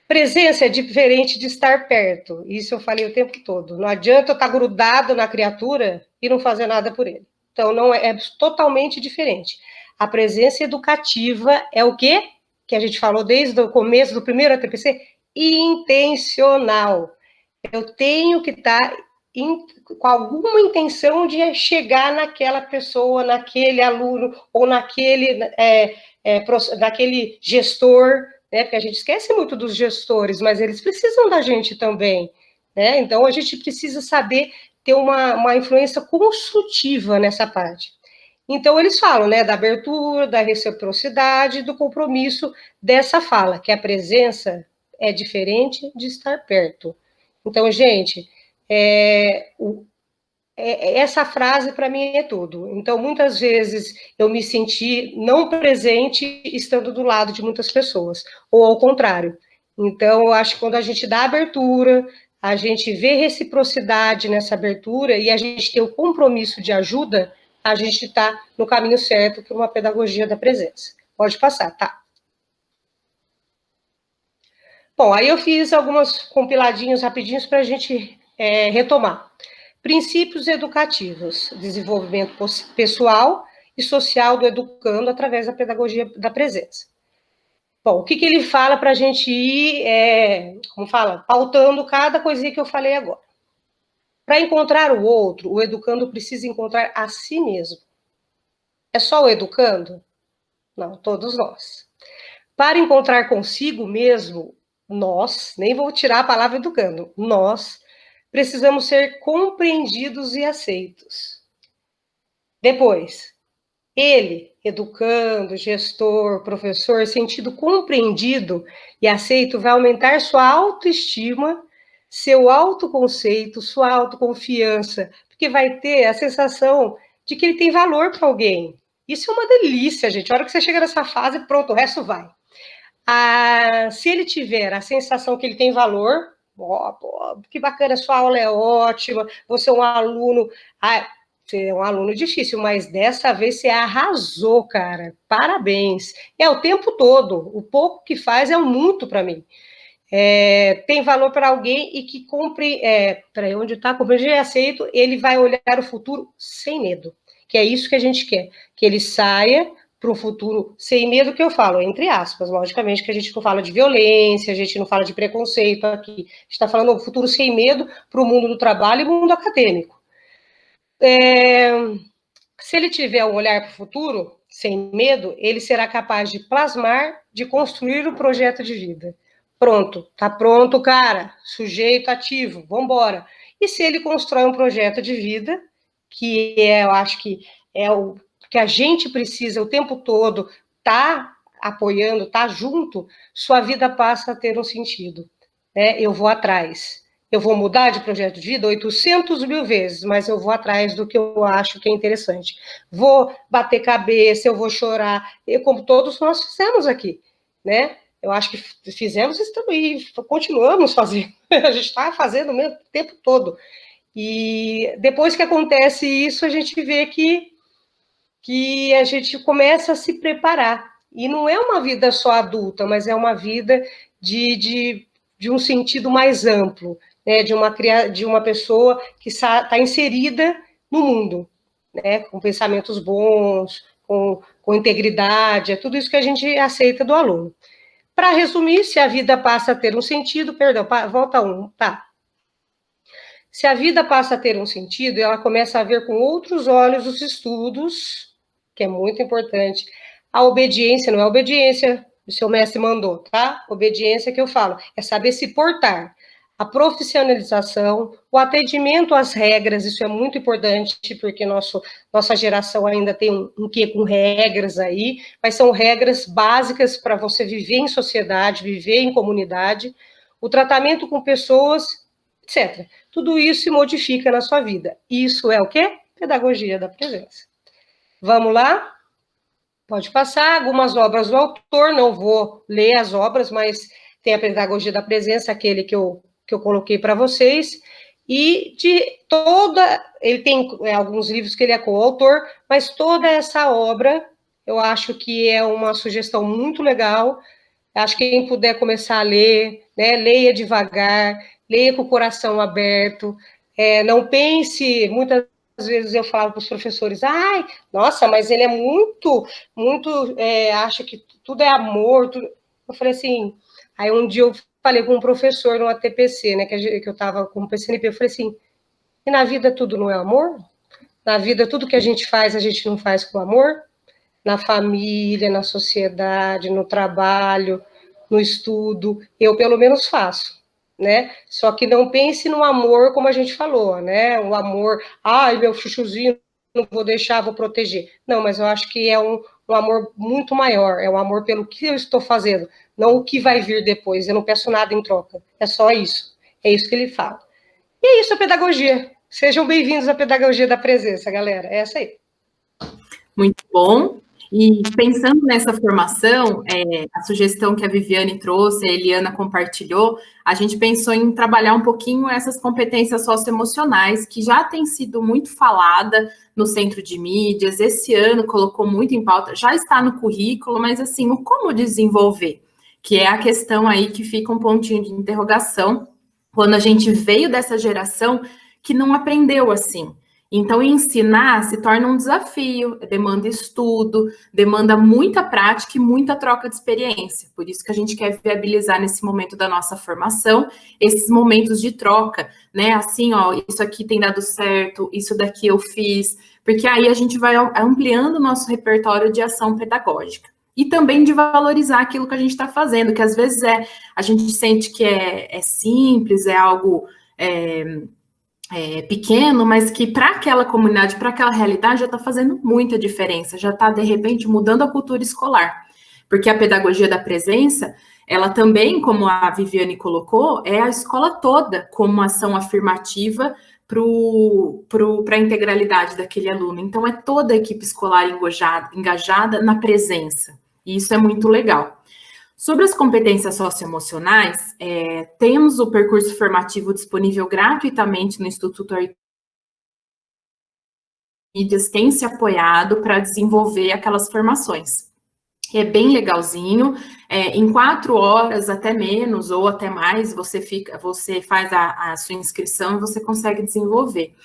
Presença é diferente de estar perto, isso eu falei o tempo todo. Não adianta eu estar grudado na criatura e não fazer nada por ele. Então, não é totalmente diferente. A presença educativa é o quê? Que a gente falou desde o começo do primeiro ATPC, intencional. Eu tenho que estar com alguma intenção de chegar naquela pessoa, naquele aluno, ou naquele gestor, né? Porque a gente esquece muito dos gestores, mas eles precisam da gente também, né? Então, a gente precisa saber ter uma influência construtiva nessa parte. Então, eles falam, né, da abertura, da reciprocidade, do compromisso dessa fala, que a presença é diferente de estar perto. Então, gente, essa frase, para mim, é tudo. Então, muitas vezes, eu me senti não presente estando do lado de muitas pessoas, ou ao contrário. Então, eu acho que quando a gente dá abertura, a gente vê reciprocidade nessa abertura, e a gente tem o compromisso de ajuda, a gente está no caminho certo para uma pedagogia da presença. Pode passar, tá? Bom, aí eu fiz algumas compiladinhos rapidinhos para a gente retomar. Princípios educativos, desenvolvimento pessoal e social do educando através da pedagogia da presença. Bom, o que ele fala para a gente ir, pautando cada coisinha que eu falei agora. Para encontrar o outro, o educando precisa encontrar a si mesmo. É só o educando? Não, todos nós. Para encontrar consigo mesmo, nós, nem vou tirar a palavra educando, nós precisamos ser compreendidos e aceitos. Depois, ele, educando, gestor, professor, sentido compreendido e aceito, vai aumentar sua autoestima, seu autoconceito, sua autoconfiança, porque vai ter a sensação de que ele tem valor para alguém. Isso é uma delícia, gente. A hora que você chega nessa fase, pronto, o resto vai. Se ele tiver a sensação que ele tem valor, que bacana, sua aula é ótima, você é um aluno... Você é um aluno difícil, mas dessa vez você arrasou, cara. Parabéns. É o tempo todo. O pouco que faz é muito para mim. Tem valor para alguém e que compre... Peraí, onde está? Compreende e aceito, ele vai olhar o futuro sem medo. Que é isso que a gente quer. Que ele saia para um futuro sem medo, que eu falo, entre aspas, logicamente, que a gente não fala de violência, a gente não fala de preconceito aqui. A gente está falando um futuro sem medo para o mundo do trabalho e mundo acadêmico. Se ele tiver um olhar para o futuro, sem medo, ele será capaz de plasmar, de construir o projeto de vida. Pronto, tá pronto, cara, sujeito ativo, vamos embora. E se ele constrói um projeto de vida, que eu acho que é o que a gente precisa o tempo todo, tá apoiando, tá junto, sua vida passa a ter um sentido. Né? Eu vou atrás. Eu vou mudar de projeto de vida 800 mil vezes, mas eu vou atrás do que eu acho que é interessante. Vou bater cabeça, eu vou chorar, como todos nós fizemos aqui, né? Eu acho que fizemos isso também, continuamos fazendo. A gente está fazendo o mesmo tempo todo. E depois que acontece isso, a gente vê que a gente começa a se preparar. E não é uma vida só adulta, mas é uma vida de um sentido mais amplo. Né, de uma pessoa que está inserida no mundo, né, com pensamentos bons, com integridade, é tudo isso que a gente aceita do aluno. Para resumir, se a vida passa a ter um sentido, volta tá. Se a vida passa a ter um sentido, ela começa a ver com outros olhos os estudos, que é muito importante. A obediência, não é obediência, o seu mestre mandou, tá? Obediência que eu falo, é saber se portar. A profissionalização, o atendimento às regras, isso é muito importante, porque nossa geração ainda tem um quê com regras aí, mas são regras básicas para você viver em sociedade, viver em comunidade, o tratamento com pessoas, etc. Tudo isso se modifica na sua vida. Isso é o quê? Pedagogia da presença. Vamos lá? Pode passar algumas obras do autor, não vou ler as obras, mas tem a Pedagogia da Presença, aquele que eu coloquei para vocês, e ele tem alguns livros que ele é coautor, mas toda essa obra, eu acho que é uma sugestão muito legal, acho que quem puder começar a ler, né, leia devagar, leia com o coração aberto, não pense, muitas vezes eu falo para os professores, nossa, mas ele é muito, acha que tudo é amor, tudo. Eu falei assim, aí um dia eu falei com um professor no ATPC, né, que eu estava com o PCNP, eu falei assim, e na vida tudo não é amor? Na vida tudo que a gente não faz com amor? Na família, na sociedade, no trabalho, no estudo, eu pelo menos faço, né? Só que não pense no amor como a gente falou, né? O amor, meu chuchuzinho, não vou deixar, vou proteger. Não, mas eu acho que é um amor muito maior, é um amor pelo que eu estou fazendo, não o que vai vir depois, eu não peço nada em troca, é só isso, é isso que ele fala. E é isso a pedagogia, sejam bem-vindos à Pedagogia da Presença, galera, é essa aí. Muito bom, e pensando nessa formação, a sugestão que a Viviane trouxe, a Eliana compartilhou, a gente pensou em trabalhar um pouquinho essas competências socioemocionais, que já tem sido muito falada no Centro de Mídias, esse ano colocou muito em pauta, já está no currículo, mas assim, o como desenvolver? Que é a questão aí que fica um pontinho de interrogação, quando a gente veio dessa geração que não aprendeu assim. Então, ensinar se torna um desafio, demanda estudo, demanda muita prática e muita troca de experiência. Por isso que a gente quer viabilizar nesse momento da nossa formação, esses momentos de troca, né? Assim, ó, isso aqui tem dado certo, isso daqui eu fiz, porque aí a gente vai ampliando o nosso repertório de ação pedagógica. E também de valorizar aquilo que a gente está fazendo, que às vezes a gente sente que é simples, é algo pequeno, mas que para aquela comunidade, para aquela realidade, já está fazendo muita diferença, já está, de repente, mudando a cultura escolar. Porque a pedagogia da presença, ela também, como a Viviane colocou, é a escola toda como ação afirmativa para a integralidade daquele aluno. Então, é toda a equipe escolar engajada na presença. E isso é muito legal. Sobre as competências socioemocionais, temos o percurso formativo disponível gratuitamente no Instituto Arquimedes, tem se apoiado para desenvolver aquelas formações. É bem legalzinho, em 4 horas, até menos, ou até mais, você faz a sua inscrição e você consegue desenvolver.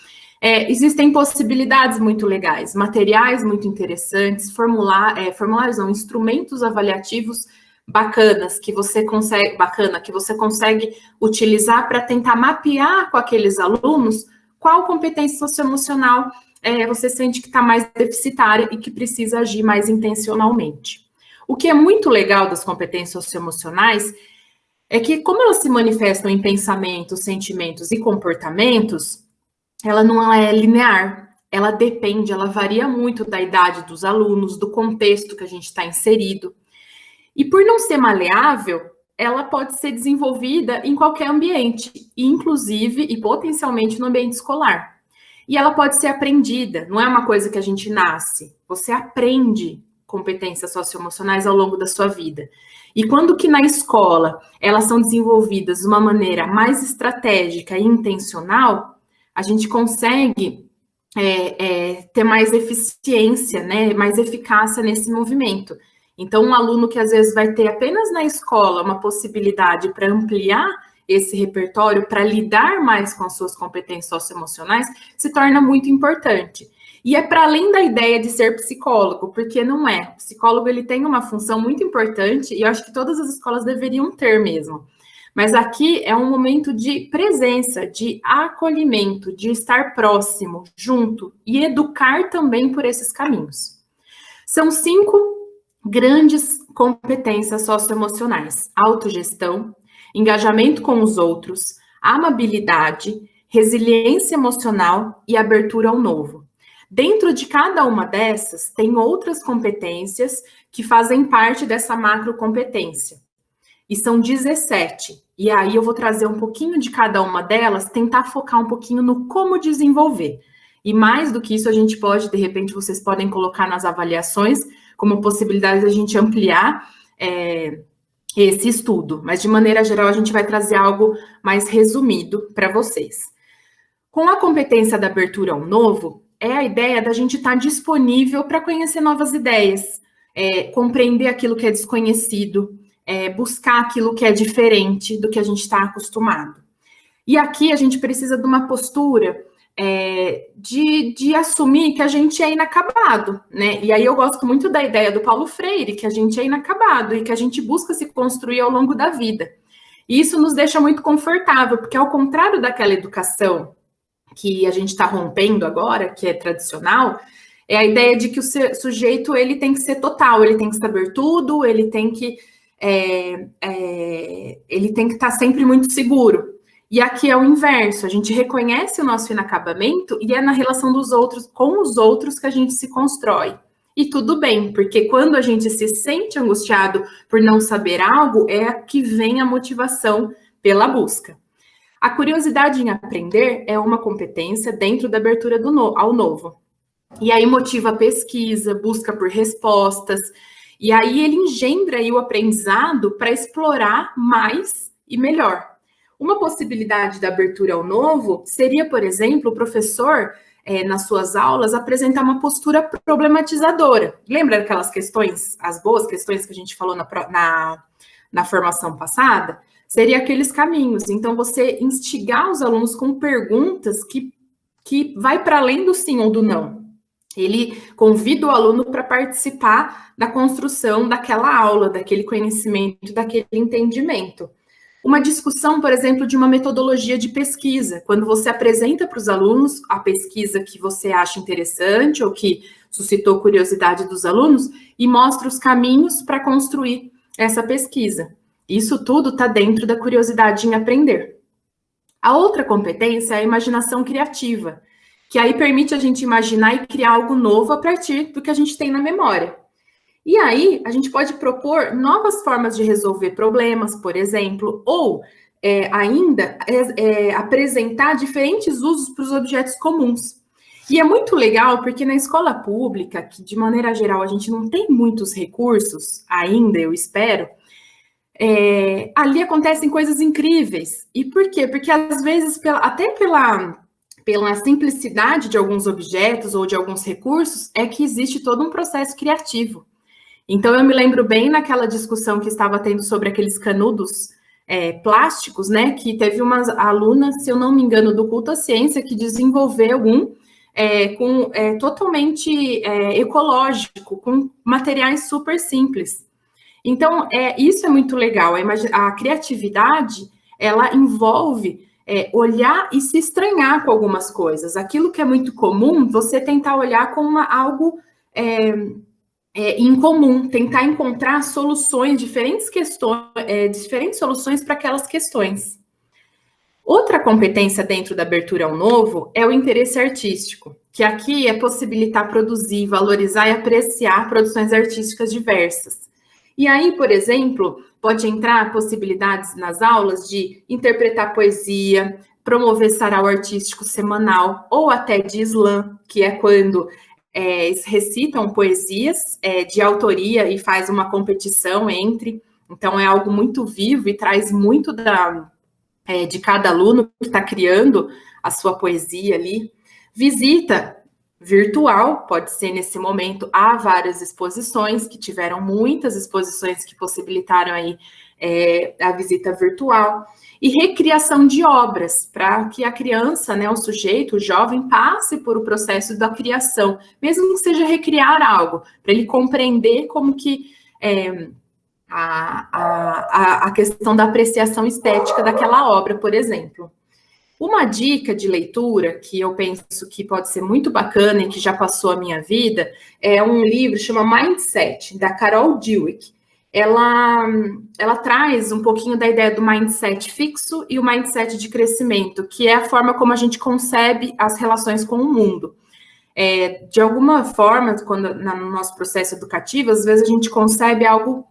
Existem possibilidades muito legais, materiais muito interessantes, formulários não, instrumentos avaliativos bacanas que você consegue utilizar para tentar mapear com aqueles alunos qual competência socioemocional você sente que está mais deficitária e que precisa agir mais intencionalmente. O que é muito legal das competências socioemocionais é que, como elas se manifestam em pensamentos, sentimentos e comportamentos, ela não é linear, ela depende, ela varia muito da idade dos alunos, do contexto que a gente está inserido. E por não ser maleável, ela pode ser desenvolvida em qualquer ambiente, inclusive e potencialmente no ambiente escolar. E ela pode ser aprendida, não é uma coisa que a gente nasce, você aprende competências socioemocionais ao longo da sua vida. E quando que na escola elas são desenvolvidas de uma maneira mais estratégica e intencional, a gente consegue ter mais eficiência, né, mais eficácia nesse movimento. Então, um aluno que às vezes vai ter apenas na escola uma possibilidade para ampliar esse repertório, para lidar mais com as suas competências socioemocionais, se torna muito importante. E é para além da ideia de ser psicólogo, porque não é. O psicólogo ele tem uma função muito importante, e eu acho que todas as escolas deveriam ter mesmo. Mas aqui é um momento de presença, de acolhimento, de estar próximo, junto, e educar também por esses caminhos. São 5 grandes competências socioemocionais: autogestão, engajamento com os outros, amabilidade, resiliência emocional e abertura ao novo. Dentro de cada uma dessas, tem outras competências que fazem parte dessa macrocompetência. E são 17. E aí eu vou trazer um pouquinho de cada uma delas, tentar focar um pouquinho no como desenvolver. E mais do que isso, a gente pode, de repente, vocês podem colocar nas avaliações como possibilidade de a gente ampliar esse estudo. Mas, de maneira geral, a gente vai trazer algo mais resumido para vocês. Com a competência da abertura ao novo, é a ideia da gente estar disponível para conhecer novas ideias, compreender aquilo que é desconhecido, buscar aquilo que é diferente do que a gente está acostumado. E aqui a gente precisa de uma postura de assumir que a gente é inacabado, né? E aí eu gosto muito da ideia do Paulo Freire, que a gente é inacabado e que a gente busca se construir ao longo da vida. E isso nos deixa muito confortável, porque ao contrário daquela educação que a gente está rompendo agora, que é tradicional, é a ideia de que o sujeito ele tem que ser total, ele tem que saber tudo, ele tem que estar sempre muito seguro. E aqui é o inverso, a gente reconhece o nosso inacabamento e é na relação dos outros, com os outros, que a gente se constrói. E tudo bem, porque quando a gente se sente angustiado por não saber algo, é que vem a motivação pela busca. A curiosidade em aprender é uma competência dentro da abertura ao novo. E aí motiva a pesquisa, busca por respostas, e aí ele engendra aí o aprendizado para explorar mais e melhor. Uma possibilidade da abertura ao novo seria, por exemplo, o professor, nas suas aulas, apresentar uma postura problematizadora. Lembra aquelas questões, as boas questões que a gente falou na formação passada? Seria aqueles caminhos. Então, você instigar os alunos com perguntas que que vai para além do sim ou do não. Ele convida o aluno para participar da construção daquela aula, daquele conhecimento, daquele entendimento. Uma discussão, por exemplo, de uma metodologia de pesquisa, quando você apresenta para os alunos a pesquisa que você acha interessante ou que suscitou curiosidade dos alunos e mostra os caminhos para construir essa pesquisa. Isso tudo está dentro da curiosidade em aprender. A outra competência é a imaginação criativa, que aí permite a gente imaginar e criar algo novo a partir do que a gente tem na memória. E aí, a gente pode propor novas formas de resolver problemas, por exemplo, ou ainda apresentar diferentes usos para os objetos comuns. E é muito legal, porque na escola pública, que de maneira geral a gente não tem muitos recursos ainda, eu espero, ali acontecem coisas incríveis. E por quê? Porque às vezes, até pela simplicidade de alguns objetos ou de alguns recursos, é que existe todo um processo criativo. Então, eu me lembro bem naquela discussão que estava tendo sobre aqueles canudos plásticos, né, que teve uma aluna, se eu não me engano, do Culto à Ciência, que desenvolveu totalmente ecológico, com materiais super simples. Então, isso é muito legal. A criatividade, ela envolve olhar e se estranhar com algumas coisas. Aquilo que é muito comum, você tentar olhar como algo incomum, tentar encontrar soluções, diferentes soluções para aquelas questões. Outra competência dentro da abertura ao novo é o interesse artístico, que aqui é possibilitar produzir, valorizar e apreciar produções artísticas diversas. E aí, por exemplo, pode entrar possibilidades nas aulas de interpretar poesia, promover sarau artístico semanal, ou até de slam, que é quando recitam poesias de autoria e faz uma competição entre. Então, é algo muito vivo e traz muito de cada aluno que está criando a sua poesia ali. Visita virtual, pode ser nesse momento, há várias exposições, que tiveram muitas exposições que possibilitaram aí a visita virtual. E recriação de obras, para que a criança, né, o sujeito, o jovem, passe por o processo da criação, mesmo que seja recriar algo, para ele compreender como que a questão da apreciação estética daquela obra, por exemplo. Uma dica de leitura que eu penso que pode ser muito bacana e que já passou a minha vida é um livro chama Mindset, da Carol Dweck. Ela traz um pouquinho da ideia do mindset fixo e o mindset de crescimento, que é a forma como a gente concebe as relações com o mundo. De alguma forma, no nosso processo educativo, às vezes a gente concebe algo,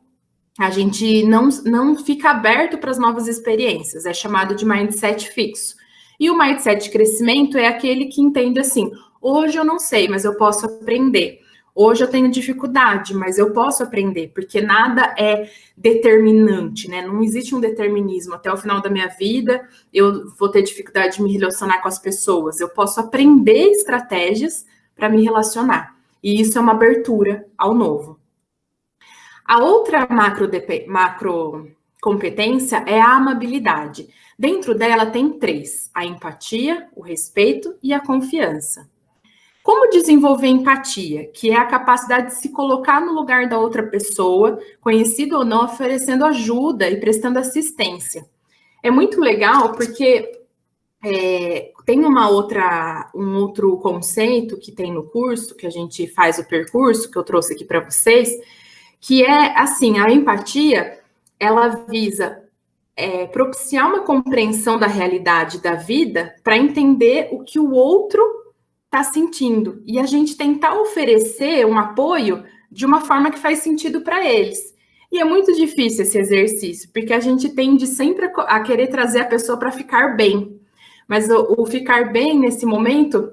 a gente não fica aberto para as novas experiências, é chamado de mindset fixo. E o mindset de crescimento é aquele que entende assim, hoje eu não sei, mas eu posso aprender. Hoje eu tenho dificuldade, mas eu posso aprender, porque nada é determinante, né? Não existe um determinismo. Até o final da minha vida, eu vou ter dificuldade de me relacionar com as pessoas. Eu posso aprender estratégias para me relacionar. E isso é uma abertura ao novo. A outra macro competência é a amabilidade. Dentro dela tem 3, a empatia, o respeito e a confiança. Como desenvolver empatia, que é a capacidade de se colocar no lugar da outra pessoa, conhecido ou não, oferecendo ajuda e prestando assistência. É muito legal porque tem um outro conceito que tem no curso, que a gente faz o percurso, que eu trouxe aqui para vocês, que é assim, a empatia, ela visa propiciar uma compreensão da realidade da vida para entender o que o outro está sentindo, e a gente tentar oferecer um apoio de uma forma que faz sentido para eles. E é muito difícil esse exercício, porque a gente tende sempre a querer trazer a pessoa para ficar bem, mas o ficar bem nesse momento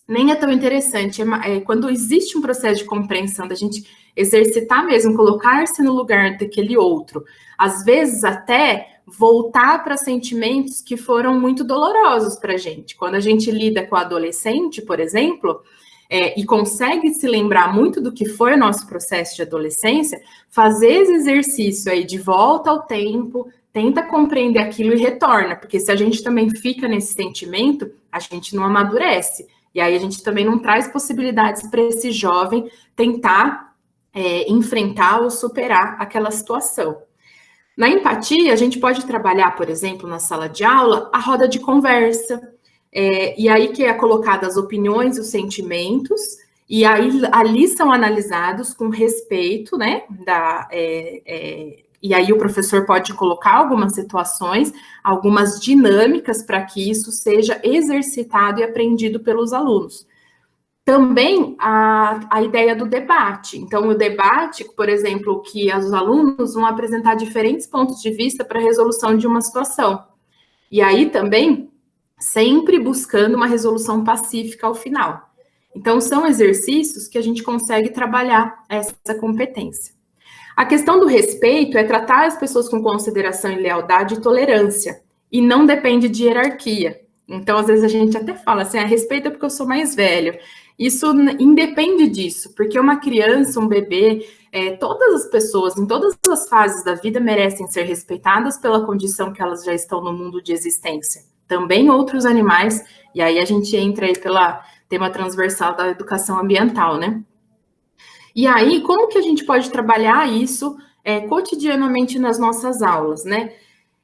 nem é tão interessante. Quando existe um processo de compreensão, da gente exercitar mesmo, colocar-se no lugar daquele outro, às vezes até voltar para sentimentos que foram muito dolorosos para a gente. Quando a gente lida com o adolescente, por exemplo, e consegue se lembrar muito do que foi o nosso processo de adolescência, fazer esse exercício aí de volta ao tempo, tenta compreender aquilo e retorna, porque se a gente também fica nesse sentimento, a gente não amadurece. E aí a gente também não traz possibilidades para esse jovem tentar enfrentar ou superar aquela situação. Na empatia, a gente pode trabalhar, por exemplo, na sala de aula, a roda de conversa, e aí que é colocada as opiniões e os sentimentos, e aí ali são analisados com respeito, né, e aí o professor pode colocar algumas situações, algumas dinâmicas para que isso seja exercitado e aprendido pelos alunos. Também a ideia do debate. Então, o debate, por exemplo, que os alunos vão apresentar diferentes pontos de vista para a resolução de uma situação. E aí também, sempre buscando uma resolução pacífica ao final. Então, são exercícios que a gente consegue trabalhar essa competência. A questão do respeito é tratar as pessoas com consideração e lealdade e tolerância, e não depende de hierarquia. Então, às vezes a gente até fala assim, respeito é porque eu sou mais velho. Isso independe disso, porque uma criança, um bebê, todas as pessoas, em todas as fases da vida, merecem ser respeitadas pela condição que elas já estão no mundo de existência. Também outros animais, e aí a gente entra aí pelo tema transversal da educação ambiental, né? E aí, como que a gente pode trabalhar isso cotidianamente nas nossas aulas, né?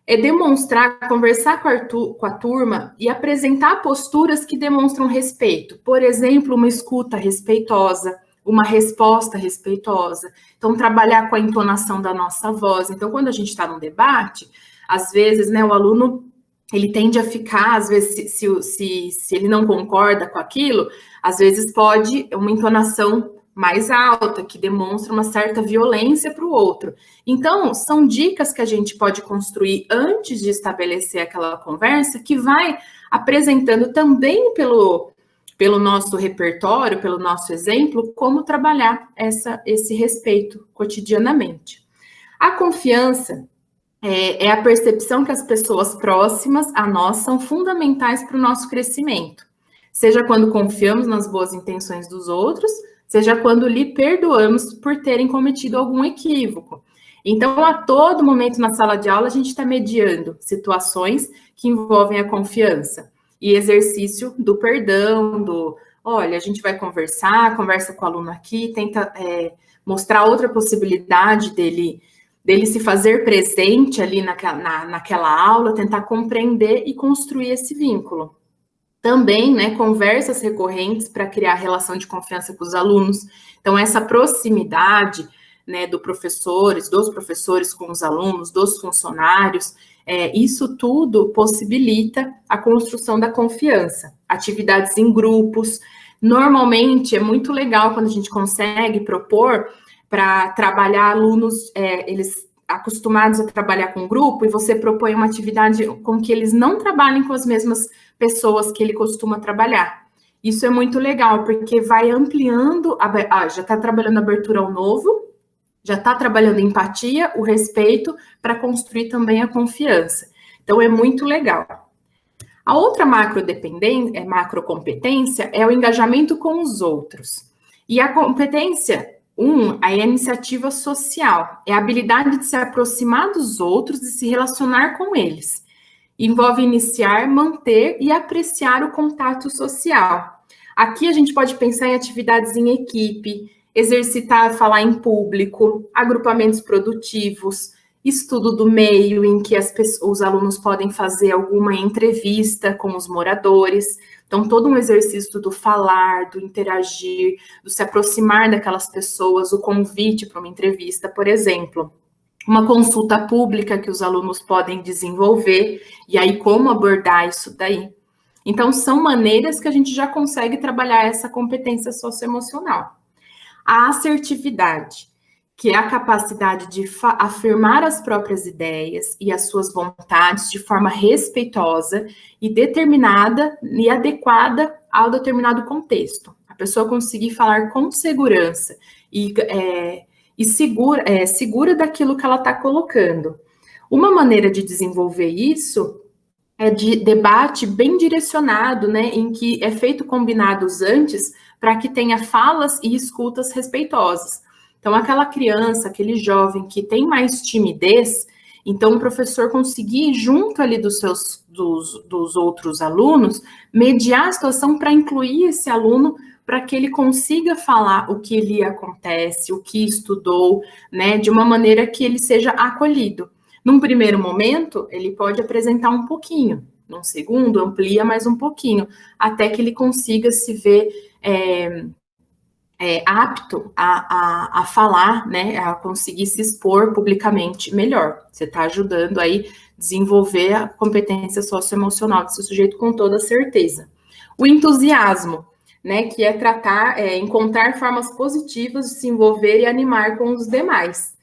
É demonstrar, conversar com a turma e apresentar posturas que demonstram respeito. Por exemplo, uma escuta respeitosa, uma resposta respeitosa. Então, trabalhar com a entonação da nossa voz. Então, quando a gente está num debate, às vezes, né, o aluno, ele tende a ficar, às vezes, se ele não concorda com aquilo, às vezes pode uma entonação mais alta, que demonstra uma certa violência para o outro. Então, são dicas que a gente pode construir antes de estabelecer aquela conversa, que vai apresentando também pelo nosso repertório, pelo nosso exemplo, como trabalhar esse respeito cotidianamente. A confiança é a percepção que as pessoas próximas a nós são fundamentais para o nosso crescimento. Seja quando confiamos nas boas intenções dos outros, seja quando lhe perdoamos por terem cometido algum equívoco. Então, a todo momento na sala de aula, a gente está mediando situações que envolvem a confiança e exercício do perdão, olha, a gente vai conversa com o aluno aqui, tenta mostrar outra possibilidade dele se fazer presente ali naquela aula, tentar compreender e construir esse vínculo. Também, né, conversas recorrentes para criar relação de confiança com os alunos. Então, essa proximidade, né, dos professores com os alunos, dos funcionários, isso tudo possibilita a construção da confiança. Atividades em grupos. Normalmente, é muito legal quando a gente consegue propor para trabalhar alunos, eles acostumados a trabalhar com grupo, e você propõe uma atividade com que eles não trabalhem com as mesmas pessoas que ele costuma trabalhar. Isso é muito legal, porque vai ampliando, já está trabalhando a abertura ao novo, já está trabalhando empatia, o respeito, para construir também a confiança. Então, é muito legal. A outra macrocompetência é o engajamento com os outros. E a competência a iniciativa social, é a habilidade de se aproximar dos outros e se relacionar com eles. Envolve iniciar, manter e apreciar o contato social. Aqui a gente pode pensar em atividades em equipe, exercitar falar em público, agrupamentos produtivos, estudo do meio em que os alunos podem fazer alguma entrevista com os moradores. Então, todo um exercício do falar, do interagir, do se aproximar daquelas pessoas, o convite para uma entrevista, por exemplo. Uma consulta pública que os alunos podem desenvolver, e aí como abordar isso daí. Então, são maneiras que a gente já consegue trabalhar essa competência socioemocional. A assertividade, que é a capacidade de afirmar as próprias ideias e as suas vontades de forma respeitosa e determinada e adequada ao determinado contexto. A pessoa conseguir falar com segurança e segura daquilo que ela está colocando. Uma maneira de desenvolver isso é de debate bem direcionado, né, em que é feito combinados antes para que tenha falas e escutas respeitosas. Então, aquela criança, aquele jovem que tem mais timidez, Então, o professor conseguir, junto ali dos outros alunos, mediar a situação para incluir esse aluno, para que ele consiga falar o que lhe acontece, o que estudou, né, de uma maneira que ele seja acolhido. Num primeiro momento, ele pode apresentar um pouquinho, num segundo, amplia mais um pouquinho, até que ele consiga se ver apto a falar, né, a conseguir se expor publicamente melhor. Você está ajudando aí a desenvolver a competência socioemocional desse sujeito com toda certeza. O entusiasmo, né, que é encontrar formas positivas de se envolver e animar com os demais.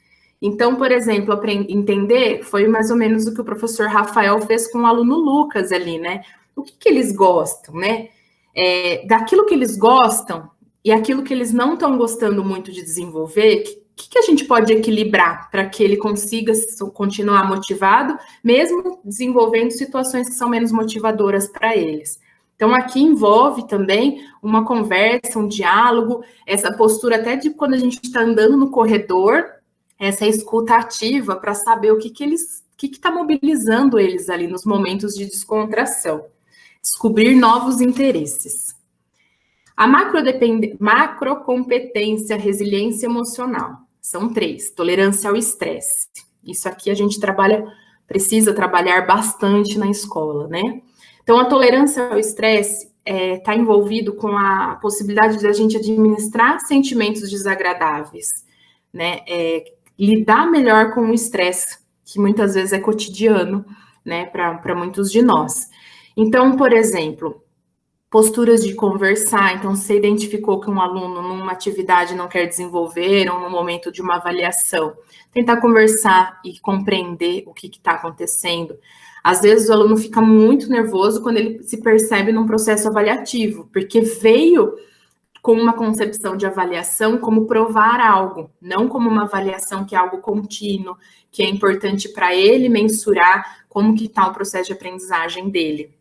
Então, por exemplo, entender, foi mais ou menos o que o professor Rafael fez com o aluno Lucas ali, né? O que eles gostam, né? Daquilo que eles gostam, e aquilo que eles não estão gostando muito de desenvolver, o que a gente pode equilibrar para que ele consiga continuar motivado, mesmo desenvolvendo situações que são menos motivadoras para eles? Então, aqui envolve também uma conversa, um diálogo, essa postura até de quando a gente está andando no corredor, essa escuta ativa para saber o que está mobilizando eles ali nos momentos de descontração. Descobrir novos interesses. A macrocompetência, resiliência emocional. São 3. Tolerância ao estresse. Isso aqui a gente precisa trabalhar bastante na escola, né? Então, a tolerância ao estresse está envolvido com a possibilidade de a gente administrar sentimentos desagradáveis, né? Lidar melhor com o estresse, que muitas vezes é cotidiano, né, para muitos de nós. Então, por exemplo, posturas de conversar. Então, você identificou que um aluno numa atividade não quer desenvolver, ou no momento de uma avaliação, tentar conversar e compreender o que está acontecendo. Às vezes, o aluno fica muito nervoso quando ele se percebe num processo avaliativo, porque veio com uma concepção de avaliação como provar algo, não como uma avaliação que é algo contínuo, que é importante para ele mensurar como que está o processo de aprendizagem dele.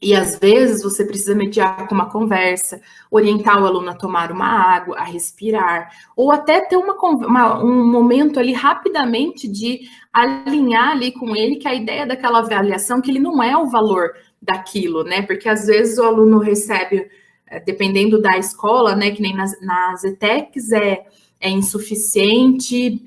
E, às vezes, você precisa mediar com uma conversa, orientar o aluno a tomar uma água, a respirar, ou até ter um momento ali rapidamente de alinhar ali com ele que a ideia daquela avaliação, que ele não é o valor daquilo, né? Porque, às vezes, o aluno recebe, dependendo da escola, né, que nem nas ETECs, é insuficiente,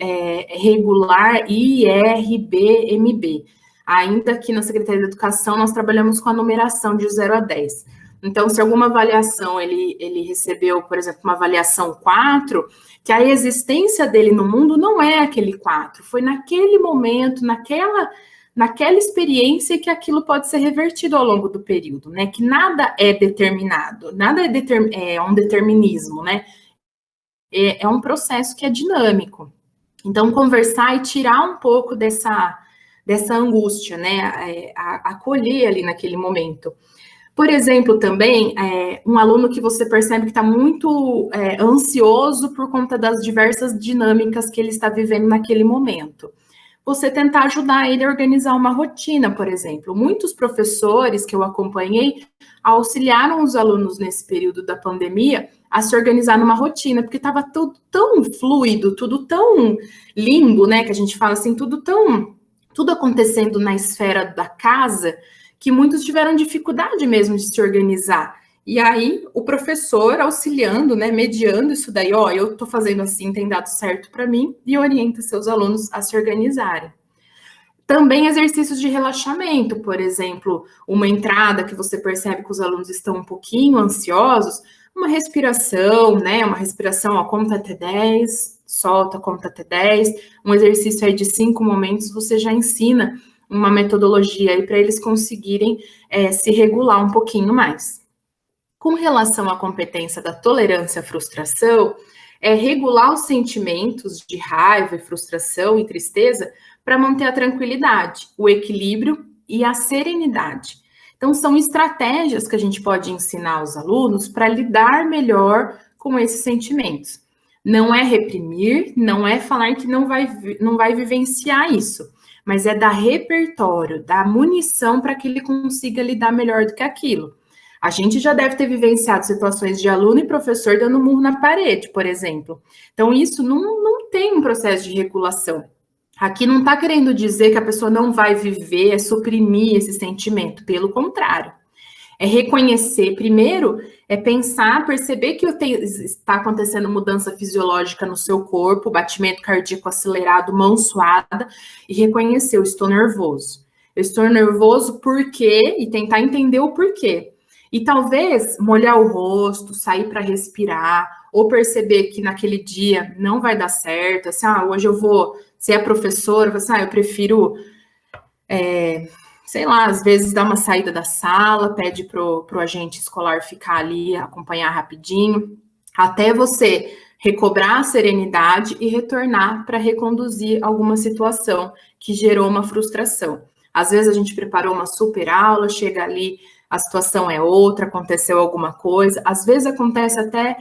regular, IRB, MB. Ainda que na Secretaria de Educação, nós trabalhamos com a numeração de 0 a 10. Então, se alguma avaliação ele recebeu, por exemplo, uma avaliação 4, que a existência dele no mundo não é aquele 4, foi naquele momento, naquela experiência que aquilo pode ser revertido ao longo do período, né? Que nada é determinado, nada é um determinismo, né? É um processo que é dinâmico. Então, conversar e tirar um pouco dessa angústia, né, acolher ali naquele momento. Por exemplo, também, um aluno que você percebe que está muito ansioso por conta das diversas dinâmicas que ele está vivendo naquele momento. Você tentar ajudar ele a organizar uma rotina, por exemplo. Muitos professores que eu acompanhei auxiliaram os alunos nesse período da pandemia a se organizar numa rotina, porque estava tudo tão fluido, tudo tão limbo, né, que a gente fala assim, tudo acontecendo na esfera da casa, que muitos tiveram dificuldade mesmo de se organizar. E aí, o professor auxiliando, né, mediando isso daí, eu estou fazendo assim, tem dado certo para mim, e orienta seus alunos a se organizarem. Também exercícios de relaxamento, por exemplo, uma entrada que você percebe que os alunos estão um pouquinho ansiosos, uma respiração, né, uma respiração, conta até 10, solta, conta até 10, um exercício aí de 5 momentos, você já ensina uma metodologia aí para eles conseguirem se regular um pouquinho mais. Com relação à competência da tolerância à frustração, regular os sentimentos de raiva, frustração e tristeza para manter a tranquilidade, o equilíbrio e a serenidade. Então, são estratégias que a gente pode ensinar aos alunos para lidar melhor com esses sentimentos. Não é reprimir, não é falar que não vai vivenciar isso, mas é dar repertório, dar munição para que ele consiga lidar melhor do que aquilo. A gente já deve ter vivenciado situações de aluno e professor dando murro na parede, por exemplo. Então, isso não tem um processo de regulação. Aqui não está querendo dizer que a pessoa não vai viver, é suprimir esse sentimento, pelo contrário. É reconhecer, primeiro, é pensar, perceber que está acontecendo mudança fisiológica no seu corpo, batimento cardíaco acelerado, mão suada, e reconhecer, eu estou nervoso. Eu estou nervoso por quê? E tentar entender o porquê. E talvez molhar o rosto, sair para respirar, ou perceber que naquele dia não vai dar certo, assim, hoje eu vou ser a professora, assim, eu prefiro... sei lá, às vezes dá uma saída da sala, pede pro agente escolar ficar ali, acompanhar rapidinho, até você recobrar a serenidade e retornar para reconduzir alguma situação que gerou uma frustração. Às vezes a gente preparou uma super aula, chega ali, a situação é outra, aconteceu alguma coisa, às vezes acontece até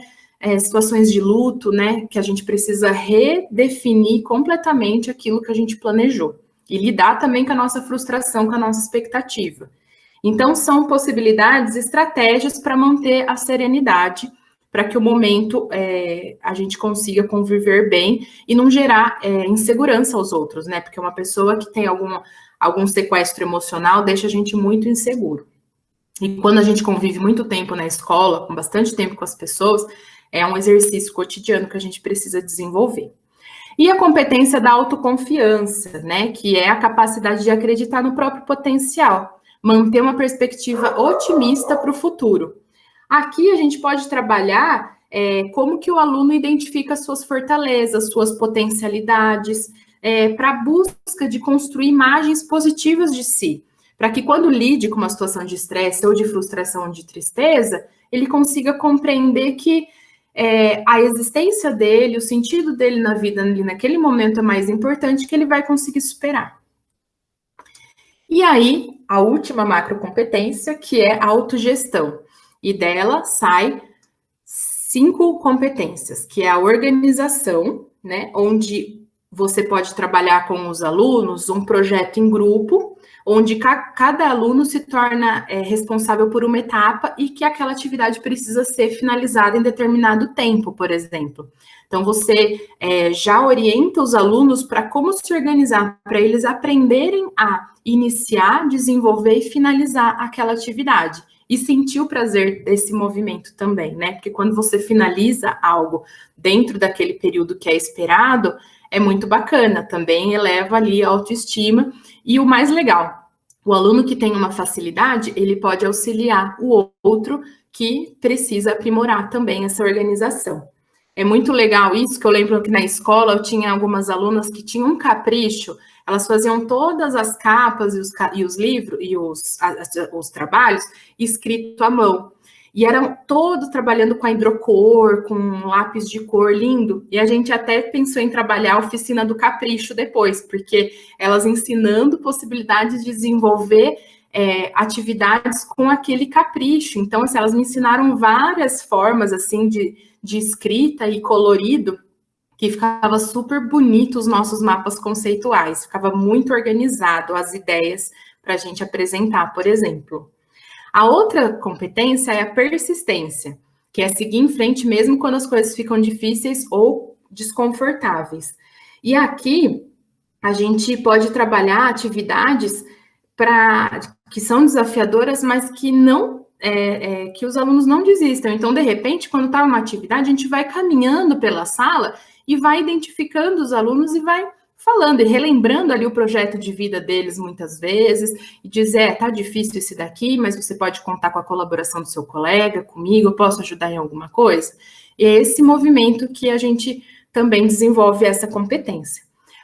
situações de luto, né, que a gente precisa redefinir completamente aquilo que a gente planejou. E lidar também com a nossa frustração, com a nossa expectativa. Então, são possibilidades, estratégias para manter a serenidade, para que o momento a gente consiga conviver bem e não gerar insegurança aos outros, né? Porque uma pessoa que tem algum sequestro emocional deixa a gente muito inseguro. E quando a gente convive muito tempo na escola, com bastante tempo com as pessoas, é um exercício cotidiano que a gente precisa desenvolver. E a competência da autoconfiança, né, que é a capacidade de acreditar no próprio potencial, manter uma perspectiva otimista para o futuro. Aqui a gente pode trabalhar como que o aluno identifica suas fortalezas, suas potencialidades, para a busca de construir imagens positivas de si, para que quando lide com uma situação de estresse ou de frustração ou de tristeza, ele consiga compreender que a existência dele, o sentido dele na vida ali naquele momento é mais importante, que ele vai conseguir superar. E aí, a última macrocompetência, que é a autogestão. E dela sai 5 competências, que é a organização, né, onde você pode trabalhar com os alunos um projeto em grupo, onde cada aluno se torna responsável por uma etapa e que aquela atividade precisa ser finalizada em determinado tempo, por exemplo. Então, você já orienta os alunos para como se organizar, para eles aprenderem a iniciar, desenvolver e finalizar aquela atividade. E sentir o prazer desse movimento também, né? Porque quando você finaliza algo dentro daquele período que é esperado, é muito bacana, também eleva ali a autoestima. E o mais legal, o aluno que tem uma facilidade, ele pode auxiliar o outro que precisa aprimorar também essa organização. É muito legal isso, que eu lembro que na escola eu tinha algumas alunas que tinham um capricho, elas faziam todas as capas e os livros e os trabalhos escrito à mão. E eram todos trabalhando com a hidrocor, com lápis de cor lindo. E a gente até pensou em trabalhar a oficina do capricho depois, porque elas ensinando possibilidades de desenvolver atividades com aquele capricho. Então, assim, elas me ensinaram várias formas assim de escrita e colorido, que ficava super bonito os nossos mapas conceituais, ficava muito organizado as ideias para a gente apresentar, por exemplo. A outra competência é a persistência, que é seguir em frente mesmo quando as coisas ficam difíceis ou desconfortáveis. E aqui a gente pode trabalhar atividades que são desafiadoras, mas que não que os alunos não desistam. Então, de repente, quando está uma atividade, a gente vai caminhando pela sala e vai identificando os alunos e vai falando e relembrando ali o projeto de vida deles muitas vezes, e dizer, tá difícil esse daqui, mas você pode contar com a colaboração do seu colega, comigo, eu posso ajudar em alguma coisa? E é esse movimento que a gente também desenvolve essa competência.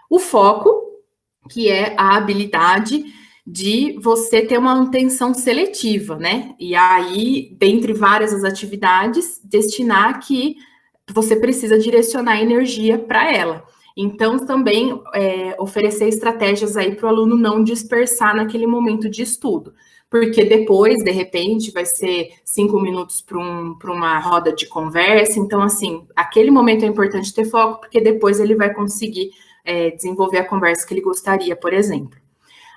O foco, que é a habilidade de você ter uma atenção seletiva, né? E aí, dentre várias as atividades, destinar que você precisa direcionar energia para ela. Então, também oferecer estratégias aí para o aluno não dispersar naquele momento de estudo. Porque depois, de repente, vai ser 5 minutos para uma roda de conversa. Então, assim, aquele momento é importante ter foco, porque depois ele vai conseguir desenvolver a conversa que ele gostaria, por exemplo.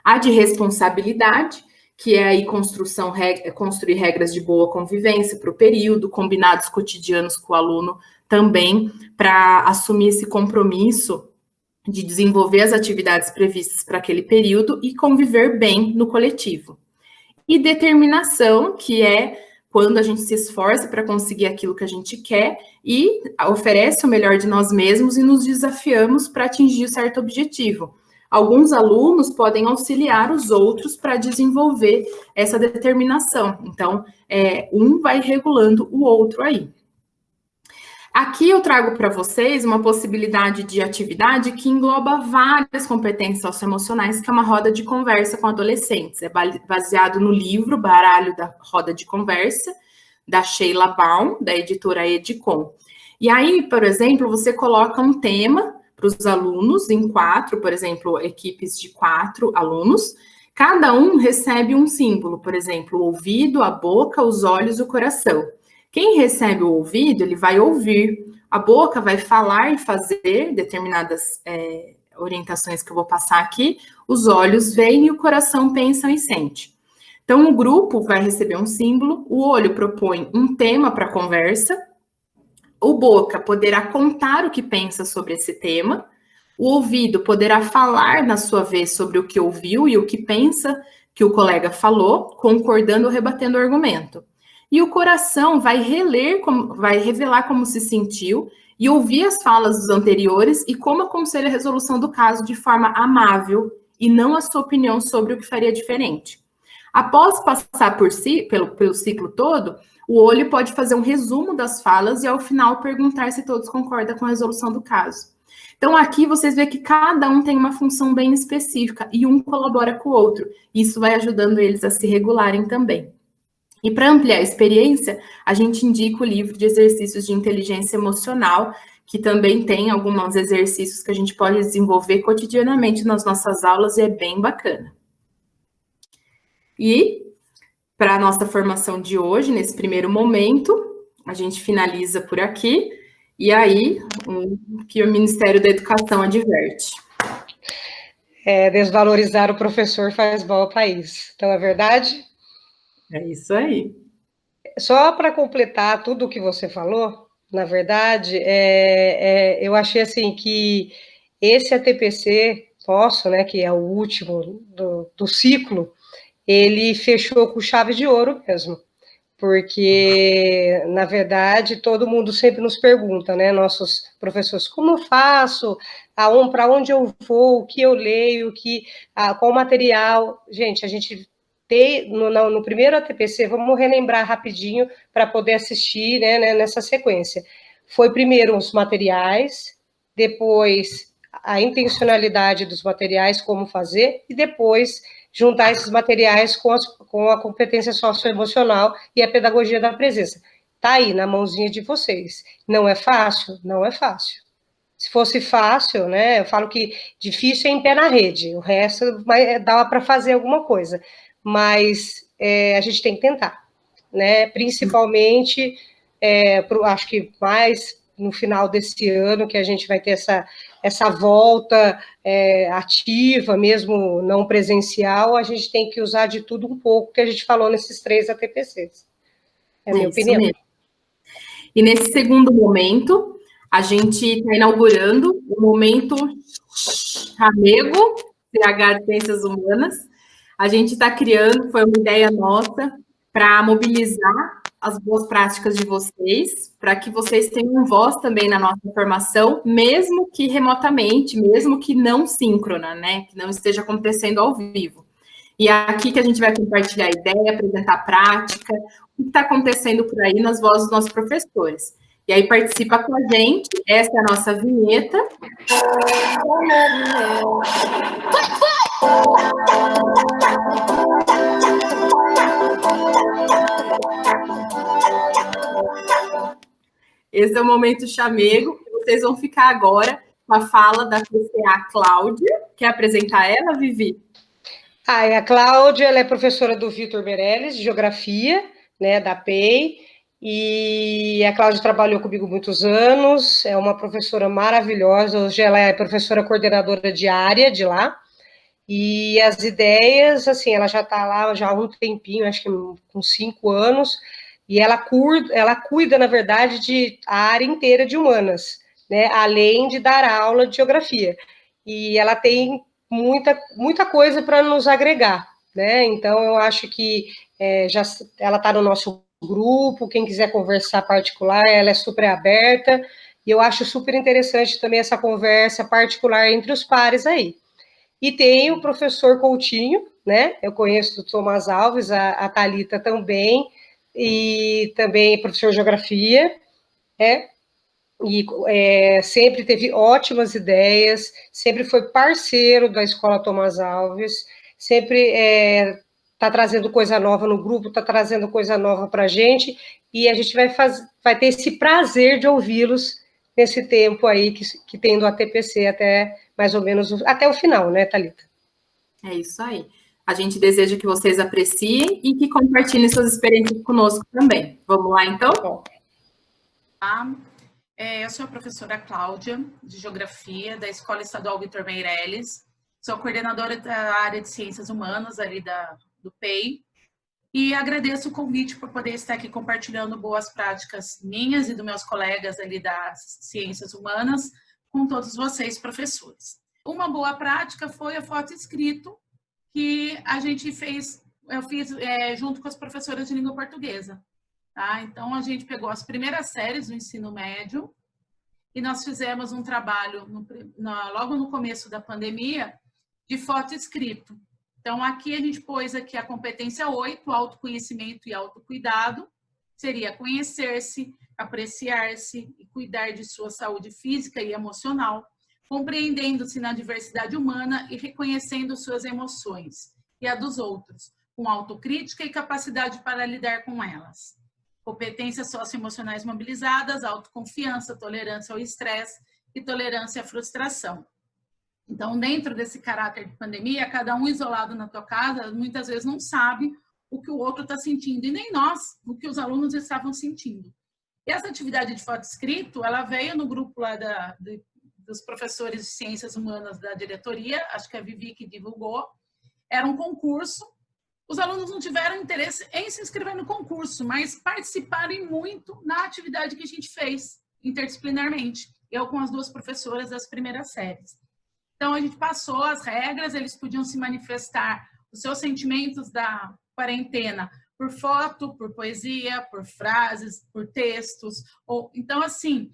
A de responsabilidade, que é aí construir regras de boa convivência para o período, combinados cotidianos com o aluno também, para assumir esse compromisso de desenvolver as atividades previstas para aquele período e conviver bem no coletivo. E determinação, que é quando a gente se esforça para conseguir aquilo que a gente quer e oferece o melhor de nós mesmos e nos desafiamos para atingir certo objetivo. Alguns alunos podem auxiliar os outros para desenvolver essa determinação. Então, um vai regulando o outro aí. Aqui eu trago para vocês uma possibilidade de atividade que engloba várias competências socioemocionais, que é uma roda de conversa com adolescentes. É baseado no livro Baralho da Roda de Conversa, da Sheila Baum, da editora Edicom. E aí, por exemplo, você coloca um tema para os alunos em 4, por exemplo, equipes de 4 alunos. Cada um recebe um símbolo, por exemplo, o ouvido, a boca, os olhos e o coração. Quem recebe o ouvido, ele vai ouvir. A boca vai falar e fazer determinadas orientações que eu vou passar aqui. Os olhos veem e o coração pensa e sente. Então, o grupo vai receber um símbolo. O olho propõe um tema para a conversa. O boca poderá contar o que pensa sobre esse tema. O ouvido poderá falar, na sua vez, sobre o que ouviu e o que pensa que o colega falou, concordando ou rebatendo o argumento. E o coração vai revelar como se sentiu e ouvir as falas dos anteriores e como aconselha a resolução do caso de forma amável e não a sua opinião sobre o que faria diferente. Após passar pelo ciclo todo, o olho pode fazer um resumo das falas e, ao final, perguntar se todos concordam com a resolução do caso. Então, aqui vocês veem que cada um tem uma função bem específica e um colabora com o outro. Isso vai ajudando eles a se regularem também. E para ampliar a experiência, a gente indica o livro de exercícios de inteligência emocional, que também tem alguns exercícios que a gente pode desenvolver cotidianamente nas nossas aulas e é bem bacana. E para a nossa formação de hoje, nesse primeiro momento, a gente finaliza por aqui, e aí que o Ministério da Educação adverte. Desvalorizar o professor faz mal ao país. Então, é verdade? É isso aí. Só para completar tudo o que você falou, na verdade, eu achei assim que esse ATPC nosso, né, que é o último do ciclo, ele fechou com chave de ouro mesmo, porque, na verdade, todo mundo sempre nos pergunta, né, nossos professores, como eu faço, para onde eu vou, o que eu leio, qual material. Gente, a gente tem, no primeiro ATPC, vamos relembrar rapidinho para poder assistir, né, nessa sequência. Foi primeiro os materiais, depois a intencionalidade dos materiais, como fazer, e depois juntar esses materiais com a competência socioemocional e a pedagogia da presença. Está aí, na mãozinha de vocês. Não é fácil? Não é fácil. Se fosse fácil, né, eu falo que difícil é em pé na rede, o resto dá para fazer alguma coisa, mas a gente tem que tentar, né, principalmente, acho que mais no final desse ano, que a gente vai ter essa volta ativa, mesmo não presencial, a gente tem que usar de tudo um pouco, que a gente falou nesses 3 ATPCs. É a minha opinião. Mesmo. E nesse segundo momento, a gente está inaugurando o momento Chamego, CH de Ciências Humanas. A gente está criando, foi uma ideia nossa, para mobilizar as boas práticas de vocês, para que vocês tenham voz também na nossa formação, mesmo que remotamente, mesmo que não síncrona, né? Que não esteja acontecendo ao vivo. E é aqui que a gente vai compartilhar a ideia, apresentar a prática, o que está acontecendo por aí nas vozes dos nossos professores. E aí participa com a gente, essa é a nossa vinheta. Esse é o momento chamego, que vocês vão ficar agora com a fala da PCA Cláudia. Quer apresentar ela, Vivi? A Cláudia, ela é professora do Vitor Meirelles, de Geografia, né, da PEI, e a Cláudia trabalhou comigo muitos anos, é uma professora maravilhosa, hoje ela é professora coordenadora de área de lá, e as ideias, assim, ela já está lá já há um tempinho, acho que com 5 anos, e ela cuida, na verdade, de a área inteira de humanas, né, além de dar aula de geografia. e ela tem muita coisa para nos agregar, né? Então, eu acho que ela está no nosso grupo, quem quiser conversar particular, ela é super aberta, e eu acho super interessante também essa conversa particular entre os pares aí. E tem o professor Coutinho, né? Eu conheço o Tomás Alves, a Thalita também, e também professor de Geografia, e sempre teve ótimas ideias, sempre foi parceiro da Escola Tomás Alves, sempre está trazendo coisa nova no grupo, está trazendo coisa nova para a gente, e a gente vai ter esse prazer de ouvi-los nesse tempo aí que tem do ATPC até mais ou menos até o final, né, Thalita? É isso aí. A gente deseja que vocês apreciem e que compartilhem suas experiências conosco também. Vamos lá, então? Eu sou a professora Cláudia, de Geografia, da Escola Estadual Vitor Meirelles. Sou coordenadora da área de Ciências Humanas, ali do PEI. E agradeço o convite por poder estar aqui compartilhando boas práticas minhas e dos meus colegas ali das Ciências Humanas com todos vocês, professores. Uma boa prática foi a foto escrito que eu fiz junto com as professoras de língua portuguesa. Tá? Então, a gente pegou as primeiras séries do ensino médio e nós fizemos um trabalho logo no começo da pandemia de foto escrito. Então, aqui a gente pôs aqui a competência 8, autoconhecimento e autocuidado, seria conhecer-se, apreciar-se e cuidar de sua saúde física e emocional, compreendendo-se na diversidade humana e reconhecendo suas emoções e a dos outros, com autocrítica e capacidade para lidar com elas. Competências socioemocionais mobilizadas, autoconfiança, tolerância ao estresse e tolerância à frustração. Então, dentro desse caráter de pandemia, cada um isolado na tua casa, muitas vezes não sabe o que o outro está sentindo, e nem nós, o que os alunos estavam sentindo. E essa atividade de foto escrito, ela veio no grupo lá dos professores de Ciências Humanas da diretoria, acho que a Vivi que divulgou, era um concurso. Os alunos não tiveram interesse em se inscrever no concurso, mas participaram muito na atividade que a gente fez, interdisciplinarmente, eu com as 2 professoras das primeiras séries. Então, a gente passou as regras, eles podiam se manifestar os seus sentimentos da quarentena por foto, por poesia, por frases, por textos. Então, assim,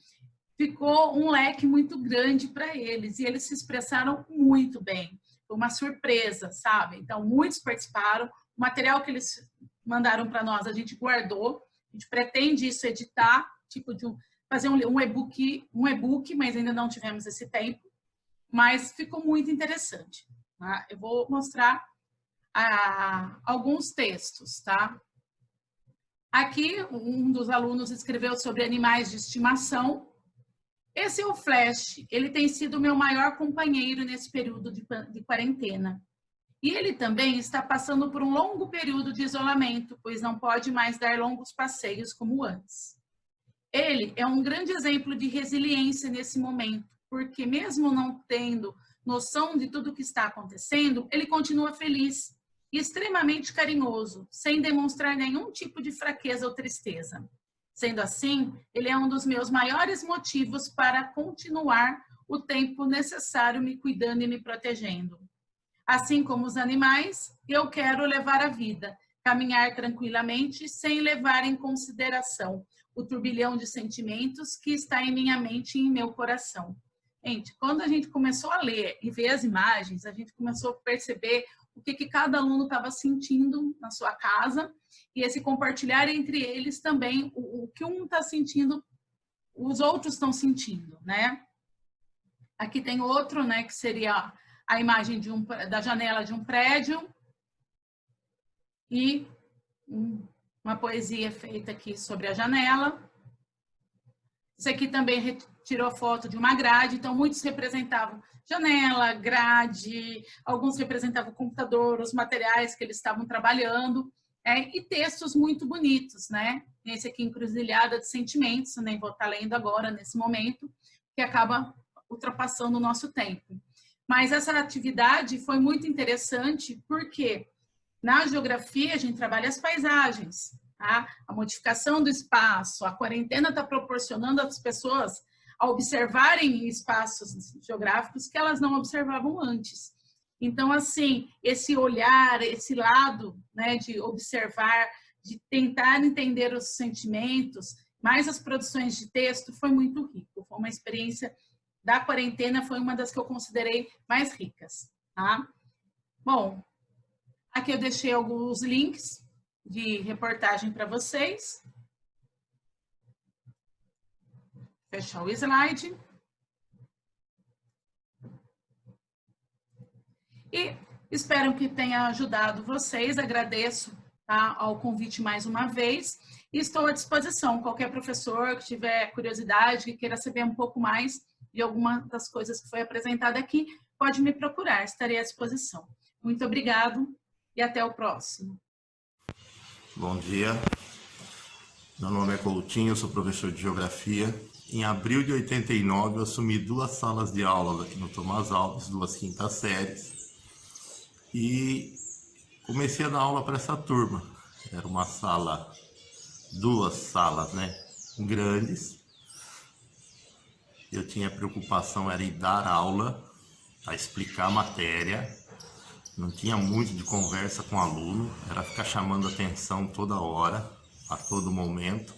ficou um leque muito grande para eles e eles se expressaram muito bem. Foi uma surpresa, sabe? Então, muitos participaram. O material que eles mandaram para nós, a gente guardou. A gente pretende isso editar, fazer um e-book, mas ainda não tivemos esse tempo. Mas ficou muito interessante. Tá? Eu vou mostrar alguns textos, tá? Aqui, um dos alunos escreveu sobre animais de estimação. Esse é o Flash. Ele tem sido o meu maior companheiro nesse período de quarentena. E ele também está passando por um longo período de isolamento, pois não pode mais dar longos passeios como antes. Ele é um grande exemplo de resiliência nesse momento, porque mesmo não tendo noção de tudo o que está acontecendo, ele continua feliz e extremamente carinhoso, sem demonstrar nenhum tipo de fraqueza ou tristeza. Sendo assim, ele é um dos meus maiores motivos para continuar o tempo necessário me cuidando e me protegendo. Assim como os animais, eu quero levar a vida, caminhar tranquilamente, sem levar em consideração o turbilhão de sentimentos que está em minha mente e em meu coração. Gente, quando a gente começou a ler e ver as imagens, a gente começou a perceber o que cada aluno estava sentindo na sua casa e esse compartilhar entre eles também o que um está sentindo, os outros estão sentindo, né? Aqui tem outro, né, que seria a imagem da janela de um prédio e uma poesia feita aqui sobre a janela. Isso aqui também tirou foto de uma grade, então muitos representavam janela, grade, alguns representavam o computador, os materiais que eles estavam trabalhando, e textos muito bonitos, né? Esse aqui, Encruzilhada de Sentimentos, nem vou estar lendo agora, nesse momento, que acaba ultrapassando o nosso tempo. Mas essa atividade foi muito interessante, porque na geografia a gente trabalha as paisagens, tá? A modificação do espaço, a quarentena está proporcionando às pessoas a observarem espaços geográficos que elas não observavam antes. Então, assim, esse olhar, esse lado, né, de observar, de tentar entender os sentimentos, mais as produções de texto, foi muito rico. Foi uma experiência da quarentena, foi uma das que eu considerei mais ricas, tá? Bom, aqui eu deixei alguns links de reportagem para vocês. Fechar o slide. E espero que tenha ajudado vocês. Agradeço, tá, ao convite mais uma vez. E estou à disposição. Qualquer professor que tiver curiosidade, que queira saber um pouco mais de alguma das coisas que foi apresentada aqui, pode me procurar. Estarei à disposição. Muito obrigado e até o próximo. Bom dia. Meu nome é Coutinho, eu sou professor de Geografia. Em abril de 89, eu assumi 2 salas de aula aqui no Tomás Alves, 2 quintas séries. E comecei a dar aula para essa turma. Era uma sala, 2 salas, né, grandes. Eu tinha preocupação, era em dar aula, a explicar a matéria. Não tinha muito de conversa com o aluno, era ficar chamando atenção toda hora, a todo momento.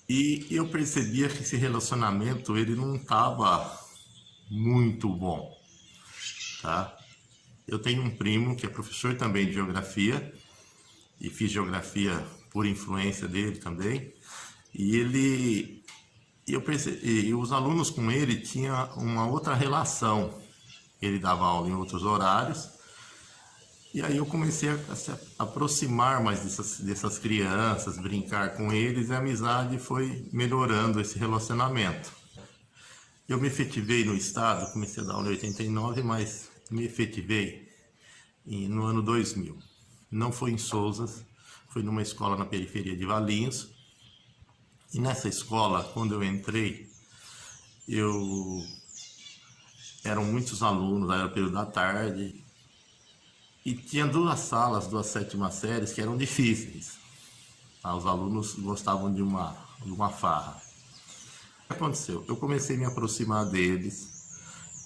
E eu percebia que esse relacionamento, ele não estava muito bom, tá? Eu tenho um primo que é professor também de geografia, e fiz geografia por influência dele também, e eu percebi, e os alunos com ele tinham uma outra relação. Ele dava aula em outros horários, e aí eu comecei a se aproximar mais dessas crianças, brincar com eles, e a amizade foi melhorando esse relacionamento. Eu me efetivei no estado, comecei a dar aula em 89, mas me efetivei no ano 2000. Não foi em Sousas, foi numa escola na periferia de Valinhos. E nessa escola, quando eu entrei, eram muitos alunos, era o período da tarde, e tinha 2 salas, 2 sétimas séries que eram difíceis. Os alunos gostavam de uma farra. O que aconteceu? Eu comecei a me aproximar deles.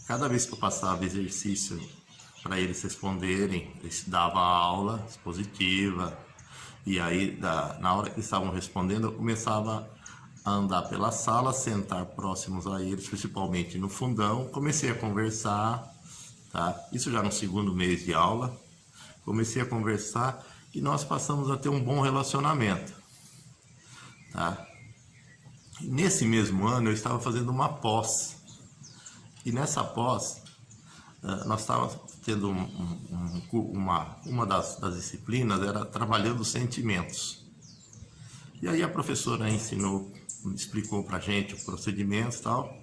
Cada vez que eu passava exercício para eles responderem, eu dava aula expositiva, e aí, na hora que eles estavam respondendo, eu começava a andar pela sala, sentar próximos a eles, principalmente no fundão. Comecei a conversar, tá? Isso já no 2º mês de aula. Comecei a conversar e nós passamos a ter um bom relacionamento, tá? E nesse mesmo ano eu estava fazendo uma pós, e nessa pós nós estávamos tendo uma das disciplinas era trabalhando sentimentos. E aí a professora explicou pra gente o procedimento e tal.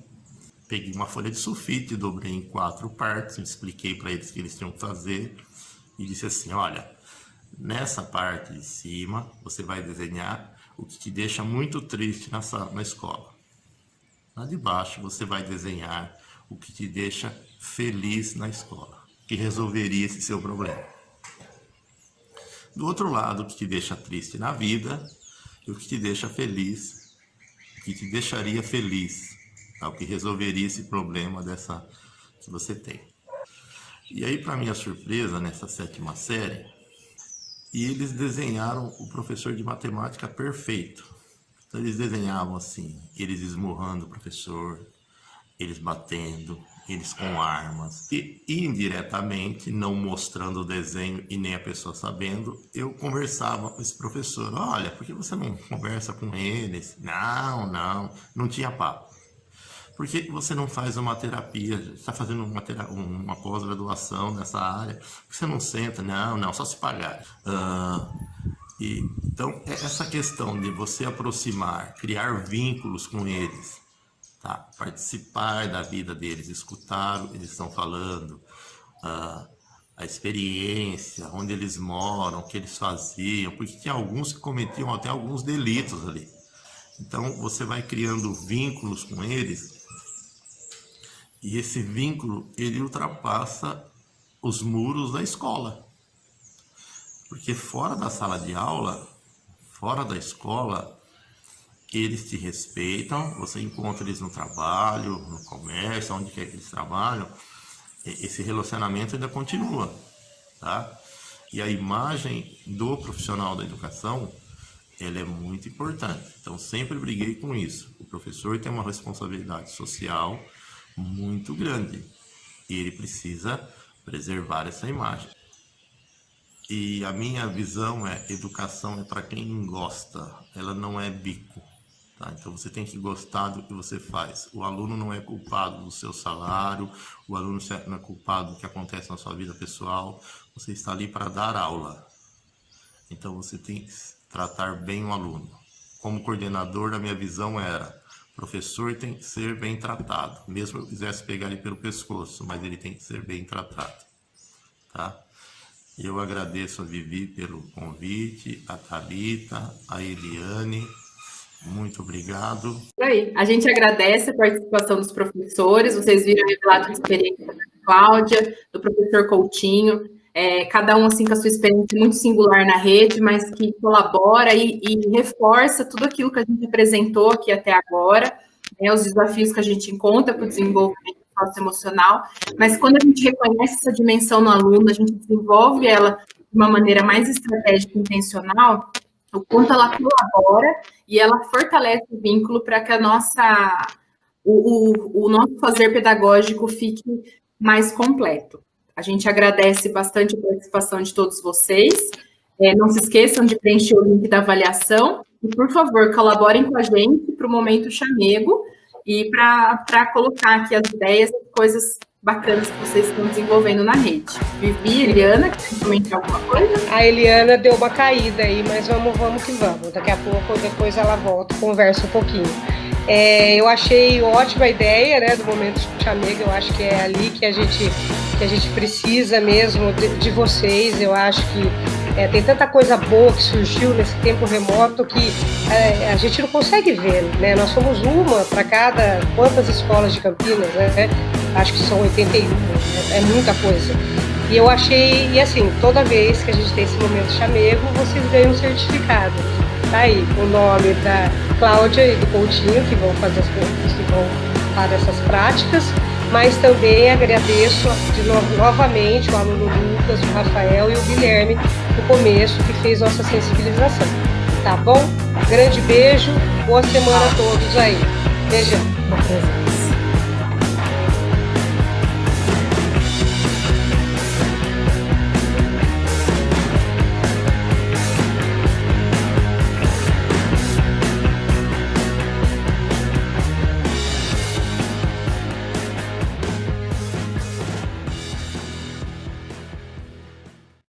Peguei uma folha de sulfite, dobrei em 4 partes, expliquei para eles o que eles tinham que fazer e disse assim: olha, nessa parte de cima você vai desenhar o que te deixa muito triste na escola. Na de baixo você vai desenhar o que te deixa feliz na escola, que resolveria esse seu problema. Do outro lado, o que te deixa triste na vida e o que te deixa feliz, o que te deixaria feliz, tá? O que resolveria esse problema que você tem. E aí, para minha surpresa, nessa 7ª série, e eles desenharam o professor de matemática perfeito. Então, eles desenhavam assim, eles esmurrando o professor, eles batendo, eles com armas. E indiretamente, não mostrando o desenho e nem a pessoa sabendo, eu conversava com esse professor: olha, por que você não conversa com eles? Não tinha papo. Por que você não faz uma terapia? Está fazendo uma pós-graduação nessa área? Por que você não senta? Não, só se pagar. Então, essa questão de você aproximar, criar vínculos com eles, tá? Participar da vida deles, escutar o que eles estão falando, a experiência, onde eles moram, o que eles faziam, porque tinha alguns que cometiam até alguns delitos ali. Então, você vai criando vínculos com eles, e esse vínculo, ele ultrapassa os muros da escola. Porque fora da sala de aula, fora da escola, eles te respeitam, você encontra eles no trabalho, no comércio, onde quer que eles trabalham, esse relacionamento ainda continua, tá? E a imagem do profissional da educação, ela é muito importante. Então, sempre briguei com isso. O professor tem uma responsabilidade social muito grande e ele precisa preservar essa imagem. E a minha visão é: educação é para quem gosta, ela não é bico, tá? Então você tem que gostar do que você faz. O aluno não é culpado do seu salário, o aluno não é culpado do que acontece na sua vida pessoal. Você está ali para dar aula. Então você tem que tratar bem o aluno. Como coordenador, a minha visão era: o professor tem que ser bem tratado, mesmo que eu quisesse pegar ele pelo pescoço, mas ele tem que ser bem tratado, tá? Eu agradeço a Vivi pelo convite, a Thalita, a Eliane, muito obrigado. Aí, a gente agradece a participação dos professores, vocês viram o relato de experiência da Cláudia, do professor Coutinho, cada um assim com a sua experiência muito singular na rede, mas que colabora e reforça tudo aquilo que a gente apresentou aqui até agora, os desafios que a gente encontra para o desenvolvimento socioemocional, mas quando a gente reconhece essa dimensão no aluno, a gente desenvolve ela de uma maneira mais estratégica e intencional, o quanto ela colabora e ela fortalece o vínculo para que o nosso fazer pedagógico fique mais completo. A gente agradece bastante a participação de todos vocês. Não se esqueçam de preencher o link da avaliação e, por favor, colaborem com a gente para o Momento Chamego e para colocar aqui as ideias e coisas bacanas que vocês estão desenvolvendo na rede. Vivi, Eliana, quer comentar alguma coisa? A Eliana deu uma caída aí, mas vamos que vamos. Daqui a pouco, depois ela volta, conversa um pouquinho. Eu achei ótima a ideia, né, do Momento Chamego. Eu acho que é ali que a gente precisa mesmo de vocês. Eu acho que tem tanta coisa boa que surgiu nesse tempo remoto que a gente não consegue ver, né? Nós somos uma para cada quantas escolas de Campinas, né? Acho que são 81, é muita coisa. E eu achei, e assim, toda vez que a gente tem esse Momento Chamego, vocês ganham um certificado. Tá aí o nome da Cláudia e do Coutinho, que vão fazer essas práticas, mas também agradeço novamente o aluno Lucas, o Rafael e o Guilherme, no começo, que fez nossa sensibilização. Tá bom? Grande beijo, boa semana a todos aí. Beijão.